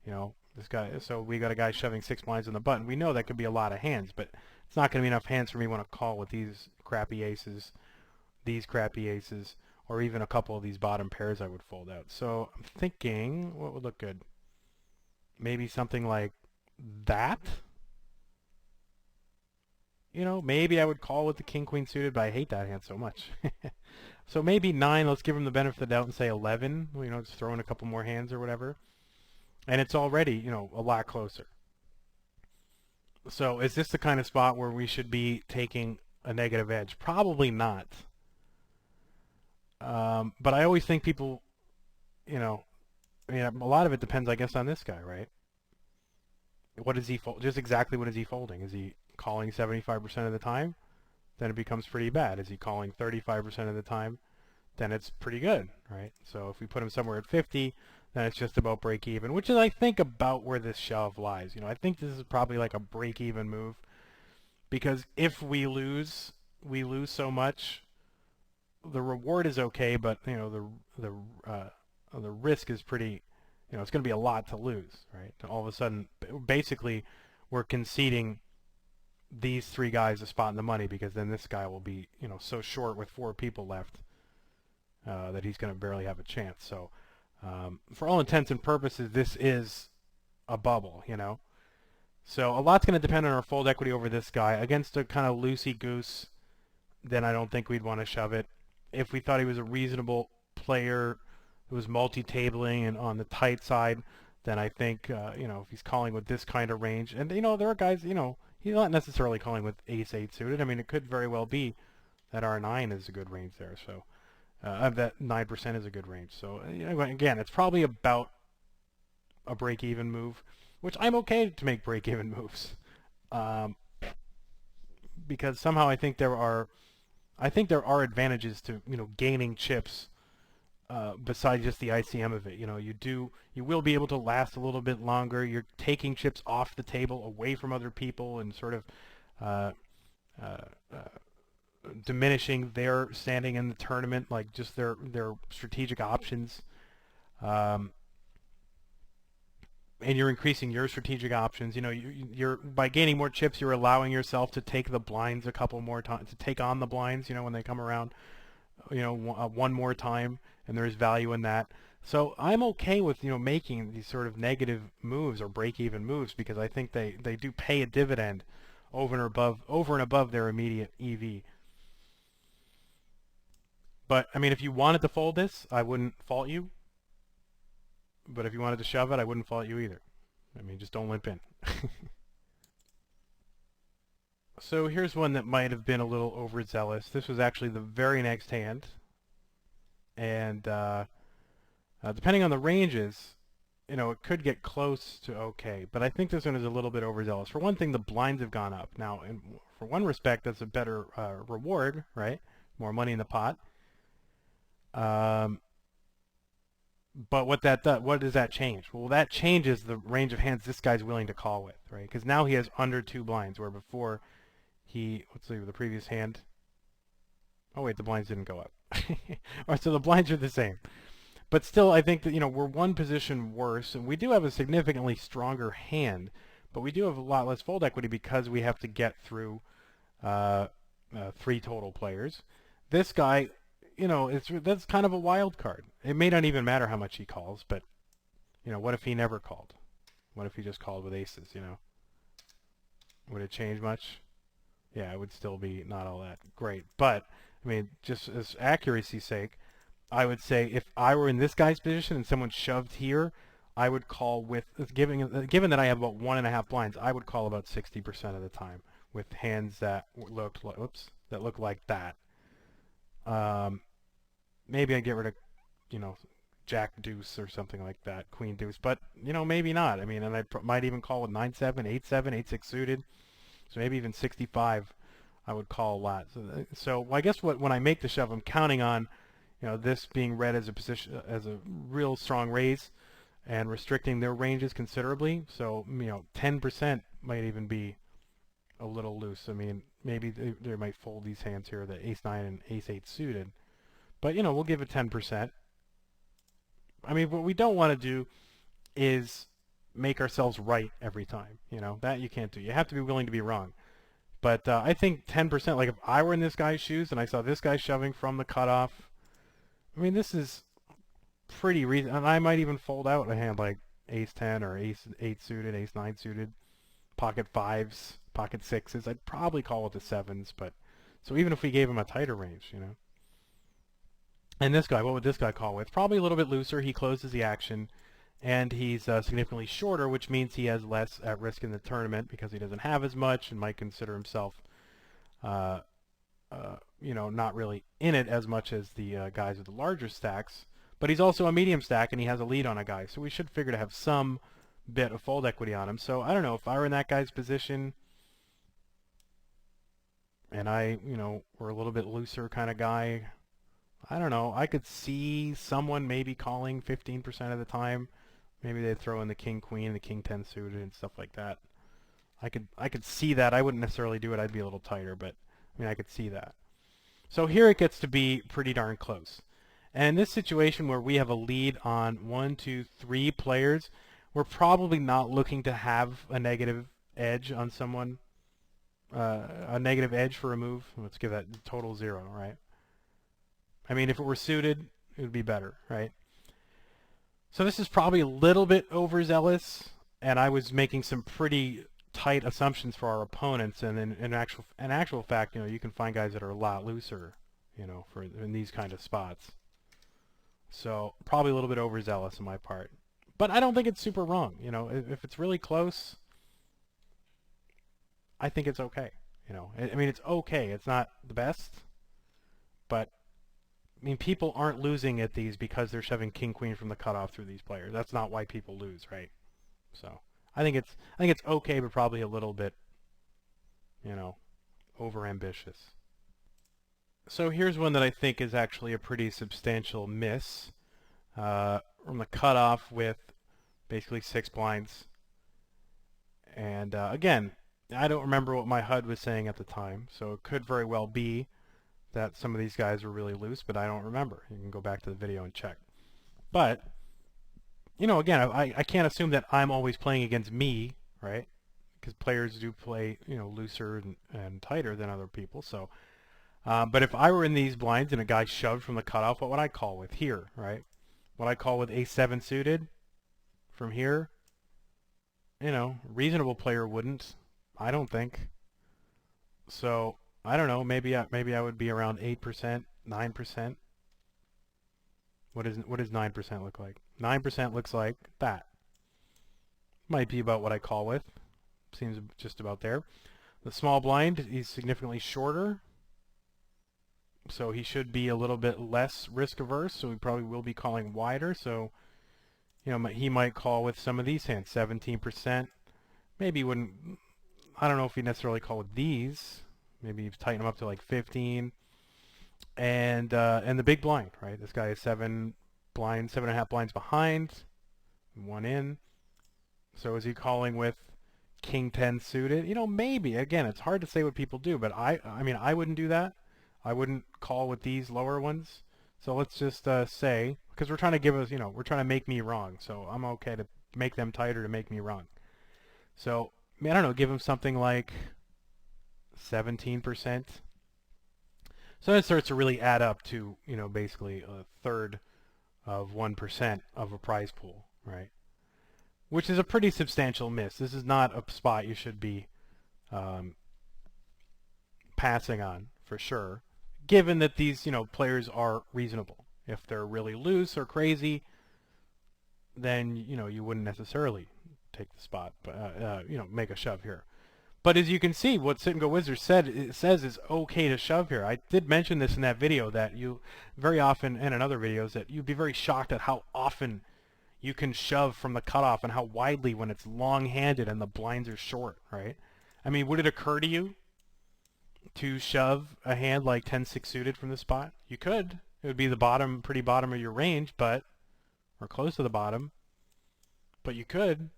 This guy, so we got a guy shoving 6 blinds on the button. We know that could be a lot of hands, but it's not going to be enough hands for me to want to call with these crappy aces, or even a couple of these bottom pairs I would fold out. So I'm thinking, what would look good? Maybe something like that. Maybe I would call with the king-queen suited, but I hate that hand so much. So maybe 9, let's give him the benefit of the doubt and say 11. Just throw in a couple more hands or whatever. And it's already, a lot closer. So is this the kind of spot where we should be taking a negative edge? Probably not. But I always think people, a lot of it depends, I guess, on this guy, right? What is he fold? Just exactly what is he folding? Is he calling 75% of the time? Then it becomes pretty bad. Is he calling 35% of the time? Then it's pretty good, right? So if we put him somewhere at 50, then it's just about break even, which is, I think, about where this shove lies. I think this is probably like a break even move, because if we lose so much. The reward is okay, but the risk is pretty. It's going to be a lot to lose, right? And all of a sudden, basically, we're conceding these 3 guys a spot in the money, because then this guy will be, so short with 4 people left that he's going to barely have a chance. So, for all intents and purposes, this is a bubble, So a lot's going to depend on our fold equity over this guy. Against a kind of loosey goose, then I don't think we'd want to shove it. If we thought he was a reasonable player who was multi-tabling and on the tight side, then I think, if he's calling with this kind of range, and, there are guys, he's not necessarily calling with ace-8 suited. I mean, it could very well be that our 9 is a good range there. So that 9% is a good range. So, again, it's probably about a break-even move, which I'm okay to make break-even moves. Because somehow I think there are advantages to gaining chips besides just the ICM of it. You will be able to last a little bit longer. You're taking chips off the table, away from other people, and sort of diminishing their standing in the tournament, like just their strategic options. And you're increasing your strategic options. You're by gaining more chips, you're allowing yourself to take the blinds a couple more times, to take on the blinds, when they come around, one more time, and there's value in that. So I'm okay with, making these sort of negative moves or break-even moves, because I think they do pay a dividend over and above their immediate EV. But, I mean, if you wanted to fold this, I wouldn't fault you. But if you wanted to shove it, I wouldn't fault you either. I mean, just don't limp in. So here's one that might have been a little overzealous. This was actually the very next hand. And depending on the ranges, it could get close to okay. But I think this one is a little bit overzealous. For one thing, the blinds have gone up. Now, for one respect, that's a better reward, right? More money in the pot. But what does that change? Well, that changes the range of hands this guy's willing to call with, right? Because now he has under 2 blinds, where before let's see, the previous hand. Oh wait, the blinds didn't go up. All right, so the blinds are the same. But still, I think that, we're one position worse, and we do have a significantly stronger hand, but we do have a lot less fold equity because we have to get through uh, 3 total players. This guy, that's kind of a wild card. It may not even matter how much he calls, but, what if he never called? What if he just called with aces? Would it change much? Yeah, it would still be not all that great. But, I mean, just as accuracy's sake, I would say if I were in this guy's position and someone shoved here, I would call with, given that I have about 1.5 blinds, I would call about 60% of the time with hands that look like that. Maybe I'd get rid of, Jack Deuce or something like that, Queen Deuce, but maybe not. I mean, and I might even call with 9-7, 8-7, 8-6 suited, so maybe even 65. I would call a lot. So I guess when I make the shove, I'm counting on, this being read as a position as a real strong raise, and restricting their ranges considerably. So 10% might even be a little loose. I mean, maybe they might fold these hands here, the ace-9 and ace-8 suited. But, we'll give it 10%. I mean, what we don't want to do is make ourselves right every time. That you can't do. You have to be willing to be wrong. But I think 10%, like if I were in this guy's shoes and I saw this guy shoving from the cutoff, I mean, this is pretty reasonable. And I might even fold out a hand like ace-10 or ace-8 suited, ace-9 suited, pocket 5s, pocket 6s. I'd probably call with the 7s, but so even if we gave him a tighter range, And this guy, what would this guy call with? Probably a little bit looser. He closes the action, and he's significantly shorter, which means he has less at risk in the tournament because he doesn't have as much and might consider himself, not really in it as much as the guys with the larger stacks. But he's also a medium stack, and he has a lead on a guy, so we should figure to have some bit of fold equity on him. So I don't know, if I were in that guy's position, and I, were a little bit looser kind of guy, I don't know. I could see someone maybe calling 15% of the time. Maybe they'd throw in the king queen, the king 10 suited, and stuff like that. I could see that. I wouldn't necessarily do it. I'd be a little tighter, but I mean, I could see that. So here it gets to be pretty darn close. And in this situation where we have a lead on 1, 2, 3 players, we're probably not looking to have a negative edge on someone, a negative edge for a move. Let's give that total 0, right? I mean, if it were suited, it would be better, right? So this is probably a little bit overzealous, and I was making some pretty tight assumptions for our opponents, and then in actual fact, you can find guys that are a lot looser, in these kind of spots. So probably a little bit overzealous on my part, but I don't think it's super wrong. If it's really close, I think it's okay. I mean, it's okay. It's not the best, but I mean, people aren't losing at these because they're shoving king queen from the cutoff through these players. That's not why people lose, right? So I think it's okay, but probably a little bit, over ambitious. So here's one that I think is actually a pretty substantial miss. From the cutoff with basically 6 blinds. And again, I don't remember what my HUD was saying at the time, so it could very well be that some of these guys were really loose, but I don't remember. You can go back to the video and check. But, again, I can't assume that I'm always playing against me, right? Because players do play, looser and tighter than other people. So, but if I were in these blinds and a guy shoved from the cutoff, what would I call with here, right? What I call with ace-7 suited from here, reasonable player wouldn't, I don't think. So I don't know. Maybe I would be around 8%, 9%. What does 9% look like? 9% looks like that. Might be about what I call with. Seems just about there. The small blind, he's significantly shorter, so he should be a little bit less risk averse. So we probably will be calling wider. So he might call with some of these hands, 17%. Maybe he wouldn't. I don't know if he necessarily call with these. Maybe you tighten them up to like 15, and the big blind, right? This guy is 7 blinds, 7.5 blinds behind, 1 in. So is he calling with king 10 suited? Maybe. Again, it's hard to say what people do, but I mean, I wouldn't do that. I wouldn't call with these lower ones. So let's just say, because we're trying to give us, we're trying to make me wrong. So I'm okay to make them tighter to make me wrong. So, I don't know, give them something like 17%. So it starts to really add up to, basically a third of 1% of a prize pool, right? Which is a pretty substantial miss. This is not a spot you should be passing on, for sure, given that these, players are reasonable. If they're really loose or crazy, then, you wouldn't necessarily take the spot, but, make a shove here. But as you can see, what Sit and Go Wizard says is okay to shove here. I did mention this in that video, that you very often, and in other videos, that you'd be very shocked at how often you can shove from the cutoff and how widely when it's long-handed and the blinds are short, right? I mean, would it occur to you to shove a hand like 10-6 suited from the spot? You could. It would be the bottom, pretty bottom of your range, or close to the bottom, but you could.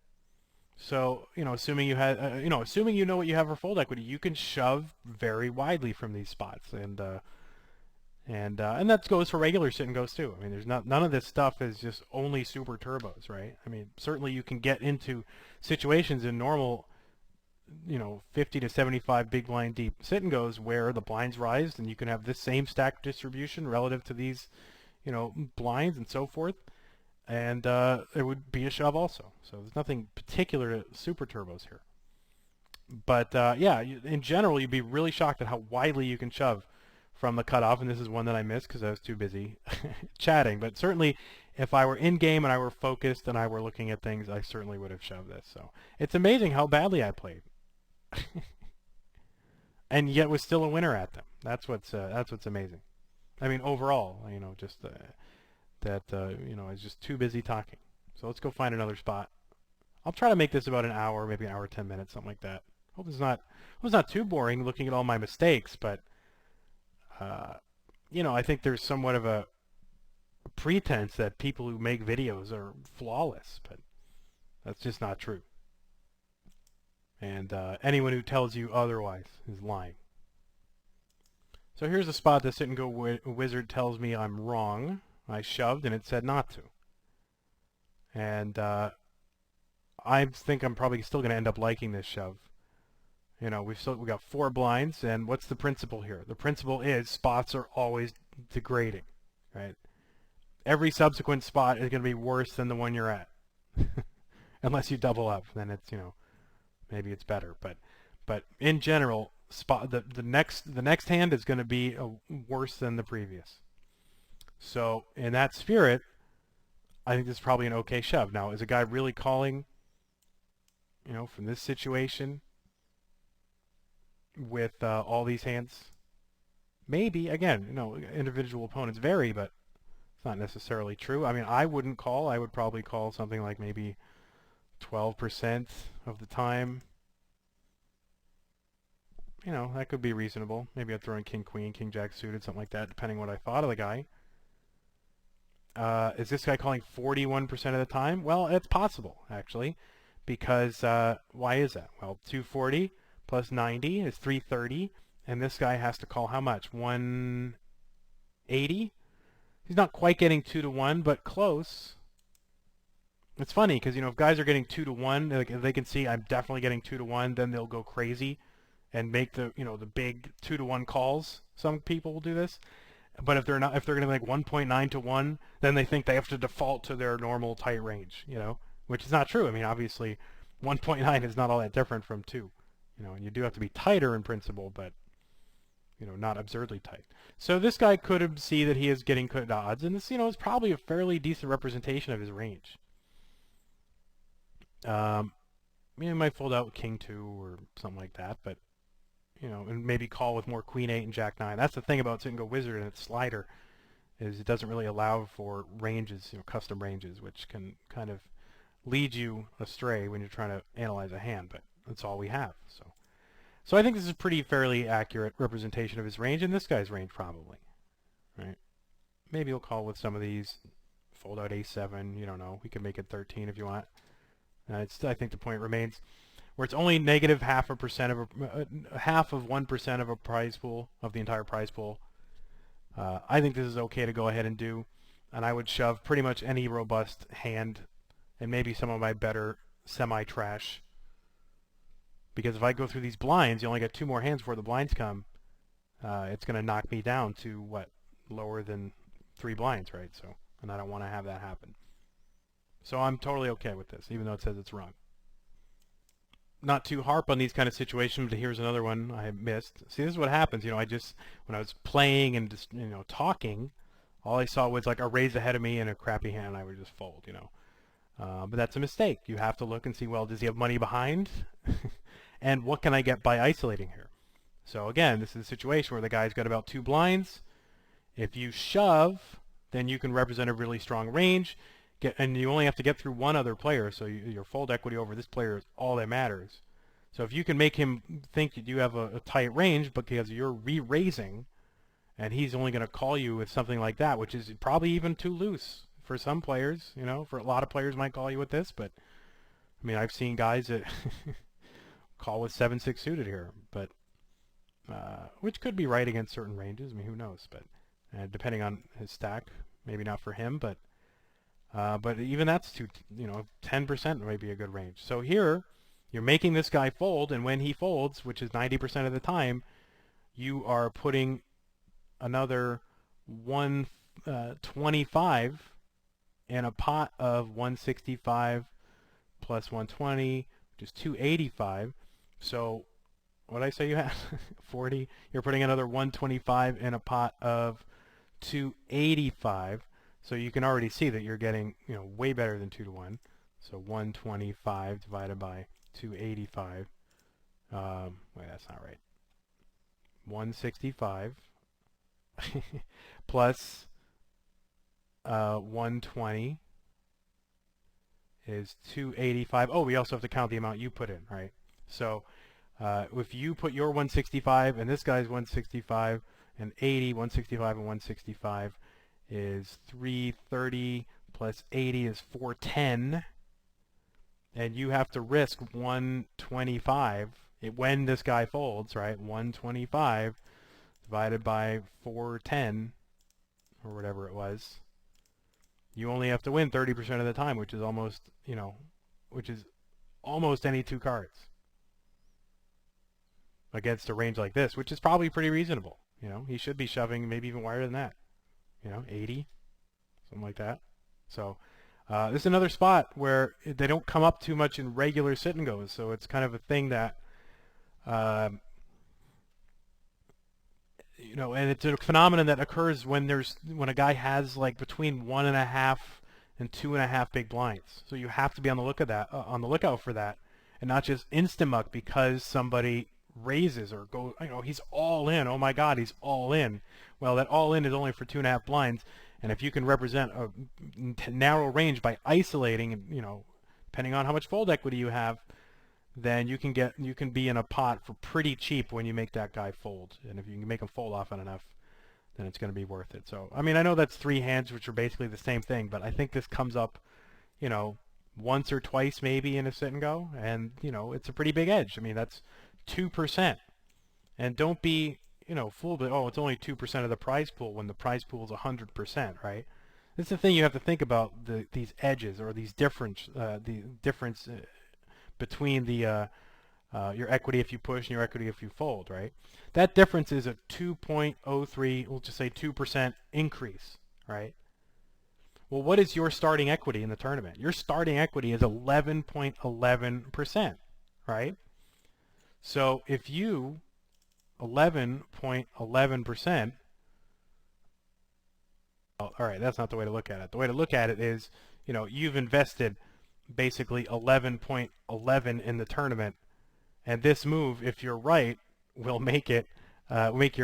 So, assuming you had, assuming you know what you have for fold equity, you can shove very widely from these spots, and that goes for regular sit and goes too. I mean, there's none of this stuff is just only super turbos, right? I mean, certainly you can get into situations in normal, 50 to 75 big blind deep sit and goes where the blinds rise, and you can have this same stack distribution relative to these, blinds and so forth. And it would be a shove also. So there's nothing particular to super turbos here. But yeah, in general, you'd be really shocked at how widely you can shove from the cutoff. And this is one that I missed because I was too busy chatting. But certainly, if I were in game and I were focused and I were looking at things, I certainly would have shoved this. So it's amazing how badly I played, and yet was still a winner at them. That's what's amazing. I mean, overall, just. That I was just too busy talking. So let's go find another spot. I'll try to make this about an hour, maybe an hour 10 minutes, something like that. Hope it's not too boring looking at all my mistakes, but I think there's somewhat of a pretense that people who make videos are flawless, but that's just not true. And anyone who tells you otherwise is lying. So here's a spot that Sit and Go Wizard tells me I'm wrong. I shoved and it said not to. And I think I'm probably still going to end up liking this shove. We've got 4 blinds, and what's the principle here? The principle is spots are always degrading, right? Every subsequent spot is going to be worse than the one you're at. Unless you double up, then it's, maybe it's better. But in general, the next hand is going to be worse than the previous. So in that spirit, I think this is probably an okay shove. Now, is a guy really calling, from this situation with all these hands? Maybe. Again, individual opponents vary, but it's not necessarily true. I mean, I wouldn't call. I would probably call something like maybe 12% of the time. That could be reasonable. Maybe I'd throw in King Queen, King Jack suited, something like that, depending what I thought of the guy. Is this guy calling 41% of the time? Well, it's possible, actually, because why is that? Well, 240 plus 90 is 330, and this guy has to call how much? 180? He's not quite getting 2 to 1, but close. It's funny, because, if guys are getting 2 to 1, if they can see I'm definitely getting 2 to 1, then they'll go crazy and make the, the big 2 to 1 calls. Some people will do this. But if they're going to make 1.9 to 1, then they think they have to default to their normal tight range, which is not true. I mean, obviously, 1.9 is not all that different from 2, and you do have to be tighter in principle, but, not absurdly tight. So this guy could see that he is getting good odds, and this, is probably a fairly decent representation of his range. He might fold out with King 2 or something like that, but and maybe call with more Queen 8 and Jack 9. That's the thing about Sit and Go Wizard and its slider, is it doesn't really allow for ranges, custom ranges, which can kind of lead you astray when you're trying to analyze a hand, but that's all we have. So I think this is a pretty fairly accurate representation of his range, and this guy's range probably, right? Maybe he'll call with some of these, fold out A7, you don't know. We can make it 13 if you want. I think the point remains, where it's only negative half of 1% of a prize pool, of the entire prize pool. I think this is okay to go ahead and do. and I would shove pretty much any robust hand and maybe some of my better semi-trash. Because if I go through these blinds, you only get 2 more hands before the blinds come. It's going to knock me down to, what, lower than 3 blinds, right? So, and I don't want to have that happen. So I'm totally okay with this, even though it says it's wrong. Not to harp on these kind of situations, but here's another one I missed. See, this is what happens. You know, when I was playing and just, talking, all I saw was like a raise ahead of me and a crappy hand, and I would just fold, But that's a mistake. You have to look and see, well, does he have money behind? And what can I get by isolating here? So again, this is a situation where the guy's got about 2 blinds. If you shove, then you can represent a really strong range. And you only have to get through one other player, so your fold equity over this player is all that matters. So if you can make him think that you have a tight range because you're re-raising, and he's only going to call you with something like that, which is probably even too loose for some players, for a lot of players might call you with this, but I mean, I've seen guys that call with 7-6 suited here, but which could be right against certain ranges. I mean, who knows? But depending on his stack, maybe not for him, but even that's 10% might be a good range. So here, you're making this guy fold, and when he folds, which is 90% of the time, you are putting another 125 in a pot of 165 plus 120, which is 285. So what did I say you had? 40. You're putting another 125 in a pot of 285. So you can already see that you're getting, way better than 2 to 1. So 125 divided by 285. Wait, that's not right. 165 plus 120 is 285. Oh, we also have to count the amount you put in, right? So if you put your 165 and this guy's 165 and 80, 165 and 165 is 330 plus 80 is 410, and you have to risk 125 when this guy folds, right? 125 divided by 410 or whatever it was. You only have to win 30% of the time, which is almost, almost any 2 cards against a range like this, which is probably pretty reasonable. He should be shoving maybe even wider than that. 80, something like that. So this is another spot where they don't come up too much in regular sit and goes. So it's kind of a thing that, and it's a phenomenon that occurs when a guy has like between 1.5 and 2.5 big blinds. So you have to be on the lookout for that, and not just instant muck because somebody raises or go, he's all in. Oh my God, he's all in. Well, that all in is only for 2.5 blinds, and if you can represent a narrow range by isolating, depending on how much fold equity you have, then you can be in a pot for pretty cheap when you make that guy fold. And if you can make him fold often enough, then it's going to be worth it. So, I mean, I know that's 3 hands, which are basically the same thing, but I think this comes up, once or twice maybe in a sit and go, and it's a pretty big edge. I mean, that's 2%, and don't be fooled by, it's only 2% of the prize pool when the prize pool is 100%, right? This is the thing you have to think about, these edges or these difference between your equity if you push and your equity if you fold, right? That difference is a 2.03, we'll just say 2% increase, right? Well, what is your starting equity in the tournament? Your starting equity is 11.11%, right? So if you 11.11%, all right, that's not the way to look at it. The way to look at it is, you've invested basically 11.11 in the tournament, and this move, if you're right, will make your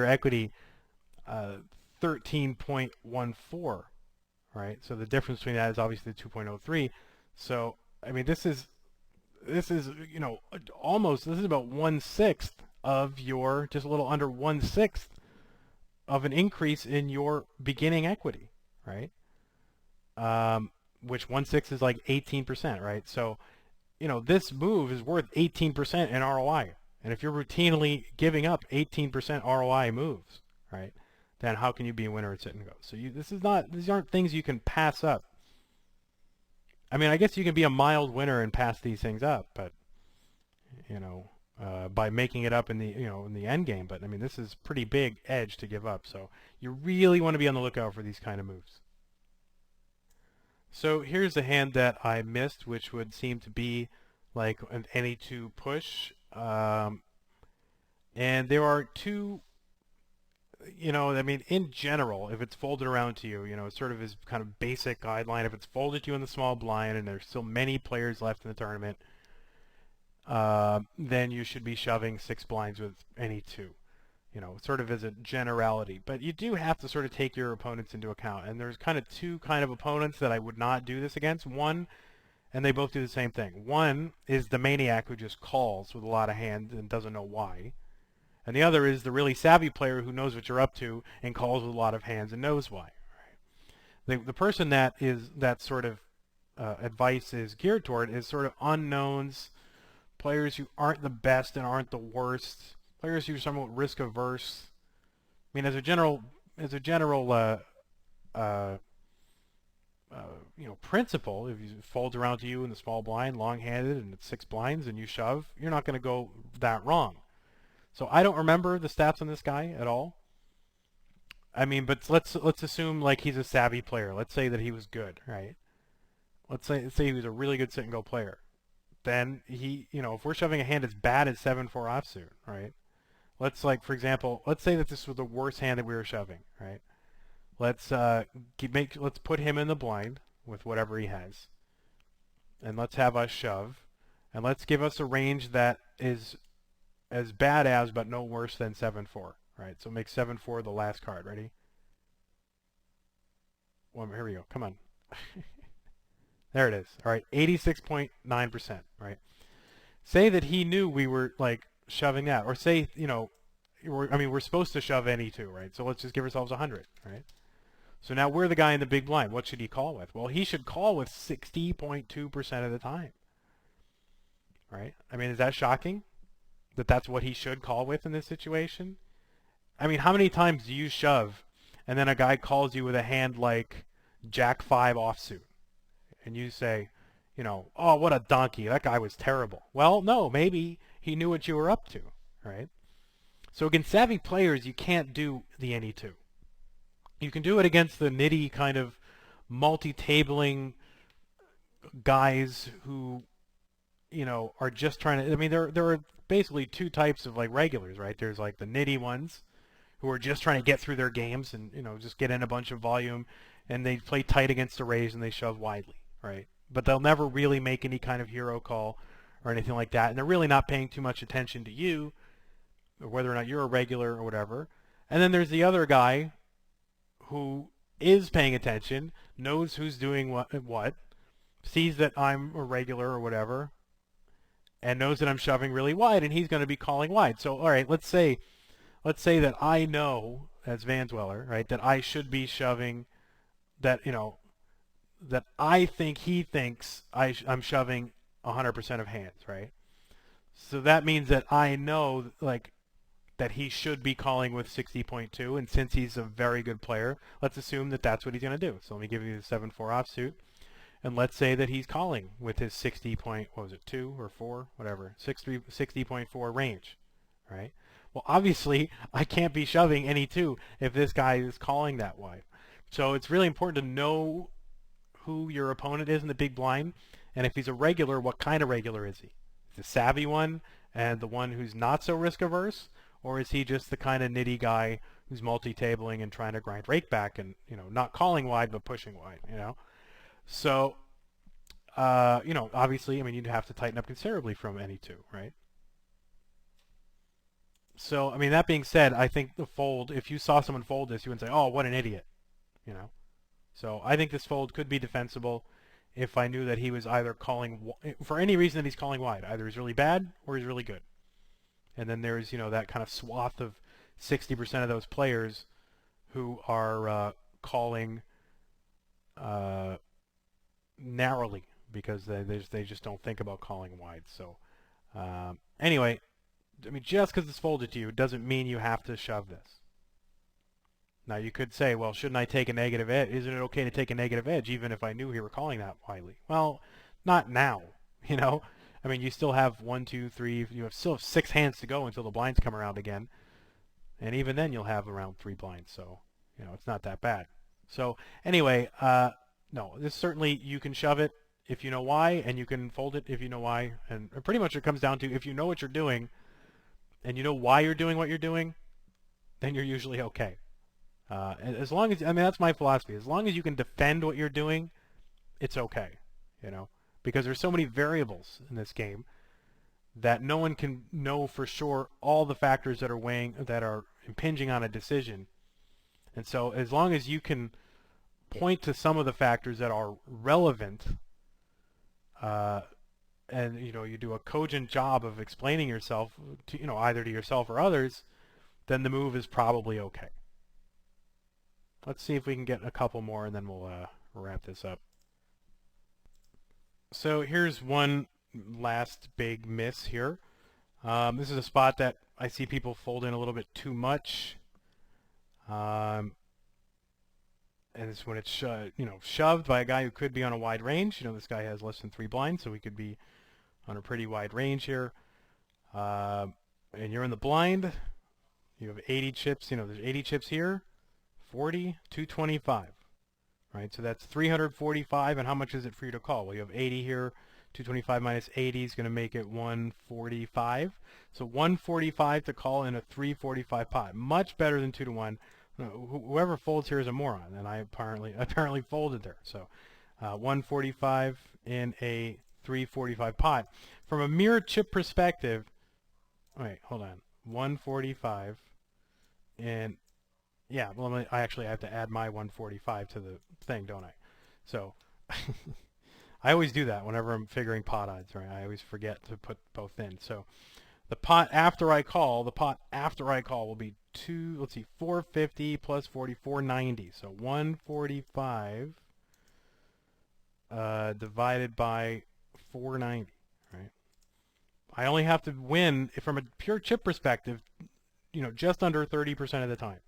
equity 13.14, right? So the difference between that is obviously 2.03. So I mean, this is almost, this is about 1/6 of your, just a little under 1/6 of an increase in your beginning equity, right? Which 1/6 is like 18%, right? So, this move is worth 18% in ROI. And if you're routinely giving up 18% ROI moves, right, then how can you be a winner at sit and go? So these aren't things you can pass up. I mean, I guess you can be a mild winner and pass these things up, but by making it up in the end game. But I mean, this is pretty big edge to give up. So you really want to be on the lookout for these kind of moves. So here's a hand that I missed, which would seem to be like an any2 push. And there are two, I mean, in general, if it's folded around to you, it sort of is kind of basic guideline. If it's folded to you in the small blind and there's still many players left in the tournament, then you should be shoving 6 blinds with any2. Sort of as a generality. But you do have to sort of take your opponents into account. And there's kind of two kind of opponents that I would not do this against. One, and they both do the same thing. One is the maniac who just calls with a lot of hands and doesn't know why. And the other is the really savvy player who knows what you're up to and calls with a lot of hands and knows why. Right? The person that sort of advice is geared toward is sort of unknowns, players who aren't the best and aren't the worst, players who are somewhat risk averse. I mean, as a general principle, if you fold around to you in the small blind, long-handed, and it's 6 blinds, and you shove, you're not going to go that wrong. So I don't remember the stats on this guy at all. I mean, but let's assume like he's a savvy player. Let's say that he was good, right? Let's say he was a really good sit and go player. Then he, if we're shoving a hand as bad as 7-4 offsuit, right? Let's for example, let's say that this was the worst hand that we were shoving, right? Let's put him in the blind with whatever he has, and let's have us shove, and let's give us a range that is as bad as but no worse than 7-4, right? So make 7-4 the last card. Ready? Well, here we go. Come on. There it is. All right, 86.9%, right? Say that he knew we were like shoving that, or say, we're supposed to shove any2, right? So let's just give ourselves 100, right? So now we're the guy in the big blind. What should he call with? Well, he should call with 60.2% of the time, right? I mean, is that shocking that that's what he should call with in this situation? I mean, how many times do you shove and then a guy calls you with a hand like Jack-5 offsuit? And you say, oh, what a donkey. That guy was terrible. Well, no, maybe he knew what you were up to, right? So against savvy players, you can't do the any2. You can do it against the nitty kind of multi-tabling guys who, are just trying to, I mean, there are basically two types of like regulars, right? There's like the nitty ones who are just trying to get through their games and, just get in a bunch of volume, and they play tight against the raise and they shove widely, right? But they'll never really make any kind of hero call or anything like that, and they're really not paying too much attention to you, or whether or not you're a regular or whatever. And then there's the other guy who is paying attention, knows who's doing what, sees that I'm a regular or whatever, and knows that I'm shoving really wide, and he's going to be calling wide. So, all right, let's say that I know, as vandweller, right, that I should be shoving, that, that I think he thinks I'm shoving 100% of hands, right? So that means that I know, like, that he should be calling with 60.2, and since he's a very good player, let's assume that that's what he's going to do. So let me give you the 7-4 offsuit, and let's say that he's calling with his 2 or 4, whatever, 60.4 range, right? Well, obviously, I can't be shoving any2 if this guy is calling that wide. So it's really important to know who your opponent is in the big blind, and if he's a regular, what kind of regular is he? The savvy one and the one who's not so risk averse, or is he just the kind of nitty guy who's multi-tabling and trying to grind rake back and, not calling wide but pushing wide, So, obviously, I mean, you'd have to tighten up considerably from any2, right? So, I mean, that being said, I think the fold, if you saw someone fold this, you would say, oh, what an idiot, So I think this fold could be defensible if I knew that he was either calling, for any reason that he's calling wide. Either he's really bad or he's really good. And then there's, that kind of swath of 60% of those players who are calling narrowly because they just don't think about calling wide. So anyway, I mean, just because it's folded to you doesn't mean you have to shove this. Now you could say, well, shouldn't I take a negative edge? Isn't it okay to take a negative edge even if I knew he were calling that widely? Well, not now, you know. I mean, you still have 1, 2, 3. You still have 6 hands to go until the blinds come around again, and even then you'll have around 3 blinds. So, it's not that bad. So anyway, no, this certainly you can shove it if you know why, and you can fold it if you know why, and pretty much it comes down to if you know what you're doing, and you know why you're doing what you're doing, then you're usually okay. As long as, I mean, that's my philosophy. As long as you can defend what you're doing, it's okay, because there's so many variables in this game that no one can know for sure all the factors that are impinging on a decision. And so as long as you can point to some of the factors that are relevant, and you do a cogent job of explaining yourself to, either to yourself or others, then the move is probably okay. Let's see if we can get a couple more, and then we'll wrap this up. So here's one last big miss here. This is a spot that I see people fold in a little bit too much. And it's when it's shoved by a guy who could be on a wide range. This guy has less than 3 blinds, so he could be on a pretty wide range here. And you're in the blind. You have 80 chips. There's 80 chips here. 40, 225. Right, so that's 345, and how much is it for you to call? Well, you have 80 here. 225 minus 80 is going to make it 145. So 145 to call in a 345 pot. Much better than 2 to 1. Whoever folds here is a moron, and I apparently folded there. So 145 in a 345 pot. From a mere chip perspective, wait, hold on. 145 in, yeah, well, I actually have to add my 145 to the thing, don't I? So I always do that whenever I'm figuring pot odds, right? I always forget to put both in. So the pot after I call will be 450 plus 40, 490. So 145 divided by 490, right? I only have to win, from a pure chip perspective, just under 30% of the time.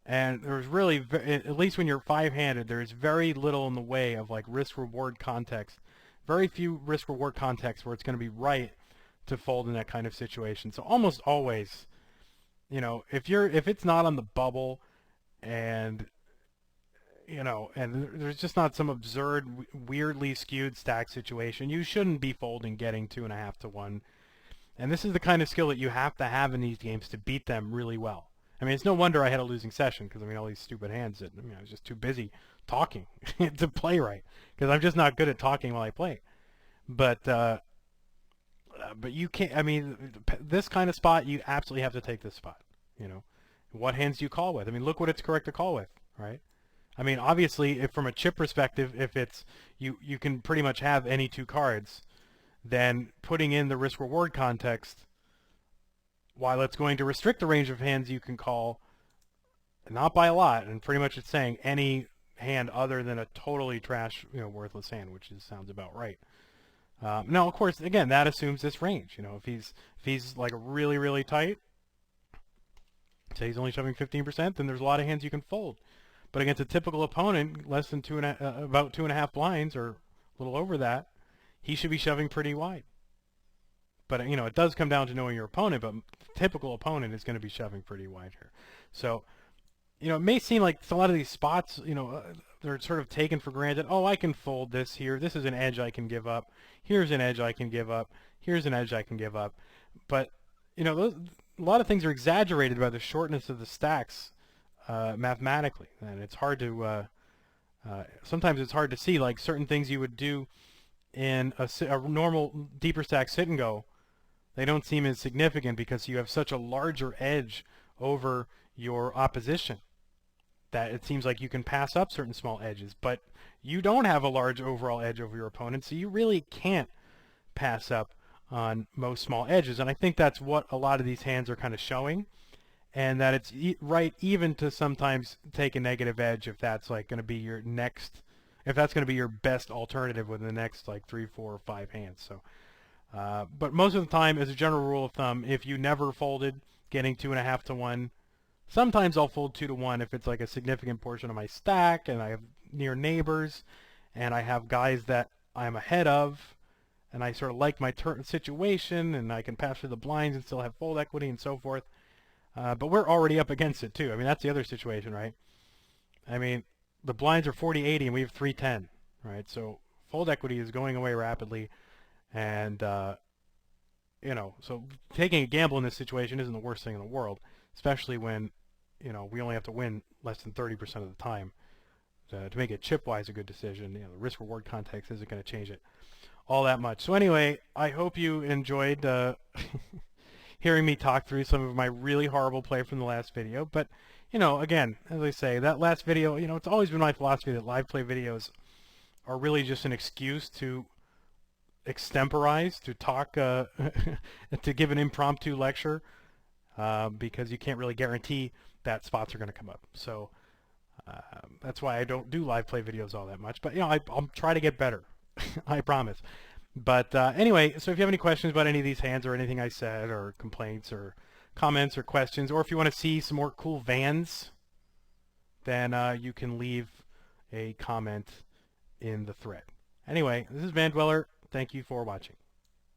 And there's really, at least when you're 5-handed, there's very little in the way of like risk-reward context. Very few risk-reward contexts where it's going to be right to fold in that kind of situation. So almost always, if it's not on the bubble, and and there's just not some absurd, weirdly skewed stack situation, you shouldn't be folding getting 2.5 to 1. And this is the kind of skill that you have to have in these games to beat them really well. I mean, it's no wonder I had a losing session, because all these stupid hands that I was just too busy talking to play right, because I'm just not good at talking while I play. But you can't. This kind of spot, you absolutely have to take this spot. What hands do you call with? Look what it's correct to call with, right? Obviously, if from a chip perspective, if it's you can pretty much have any 2 cards, then putting in the risk-reward context, while it's going to restrict the range of hands you can call, not by a lot, and pretty much it's saying any hand other than a totally trash, worthless hand, which sounds about right. Now, of course, again, that assumes this range. If he's like really, really tight, say he's only shoving 15%, then there's a lot of hands you can fold. But against a typical opponent, less than about 2.5 blinds, or a little over that, he should be shoving pretty wide. But it does come down to knowing your opponent. But typical opponent is going to be shoving pretty wide here. So, it may seem like a lot of these spots, they're sort of taken for granted. Oh, I can fold this here. This is an edge I can give up. Here's an edge I can give up. Here's an edge I can give up. But a lot of things are exaggerated by the shortness of the stacks mathematically, and it's hard to. Sometimes it's hard to see, like certain things you would do in a normal deeper stack sit and go. They don't seem as significant because you have such a larger edge over your opposition that it seems like you can pass up certain small edges, but you don't have a large overall edge over your opponent, so you really can't pass up on most small edges. And I think that's what a lot of these hands are kind of showing, and that it's right even to sometimes take a negative edge if that's like going to be your next, if that's going to be your best alternative within the next like 3, 4, or 5 hands. So but most of the time, as a general rule of thumb, if you never folded getting 2.5 to 1, Sometimes I'll fold 2 to 1 if it's like a significant portion of my stack and I have near neighbors and I have guys that I'm ahead of and I sort of like my situation and I can pass through the blinds and still have fold equity and so forth. But we're already up against it too. I mean, that's the other situation, right? I mean, the blinds are 40-80 and we have 310, right? So fold equity is going away rapidly, and so taking a gamble in this situation isn't the worst thing in the world, especially when we only have to win less than 30% of the time to make it chip-wise a good decision. The risk-reward context isn't going to change it all that much. So anyway, I hope you enjoyed hearing me talk through some of my really horrible play from the last video. But, again, as I say, that last video, it's always been my philosophy that live play videos are really just an excuse to extemporize, to talk, to give an impromptu lecture, because you can't really guarantee that spots are going to come up. So that's why I don't do live play videos all that much. But, I'll try to get better. I promise. But anyway, so if you have any questions about any of these hands or anything I said, or complaints or comments or questions, or if you want to see some more cool vans, then you can leave a comment in the thread. Anyway, this is vandweller. Thank you for watching.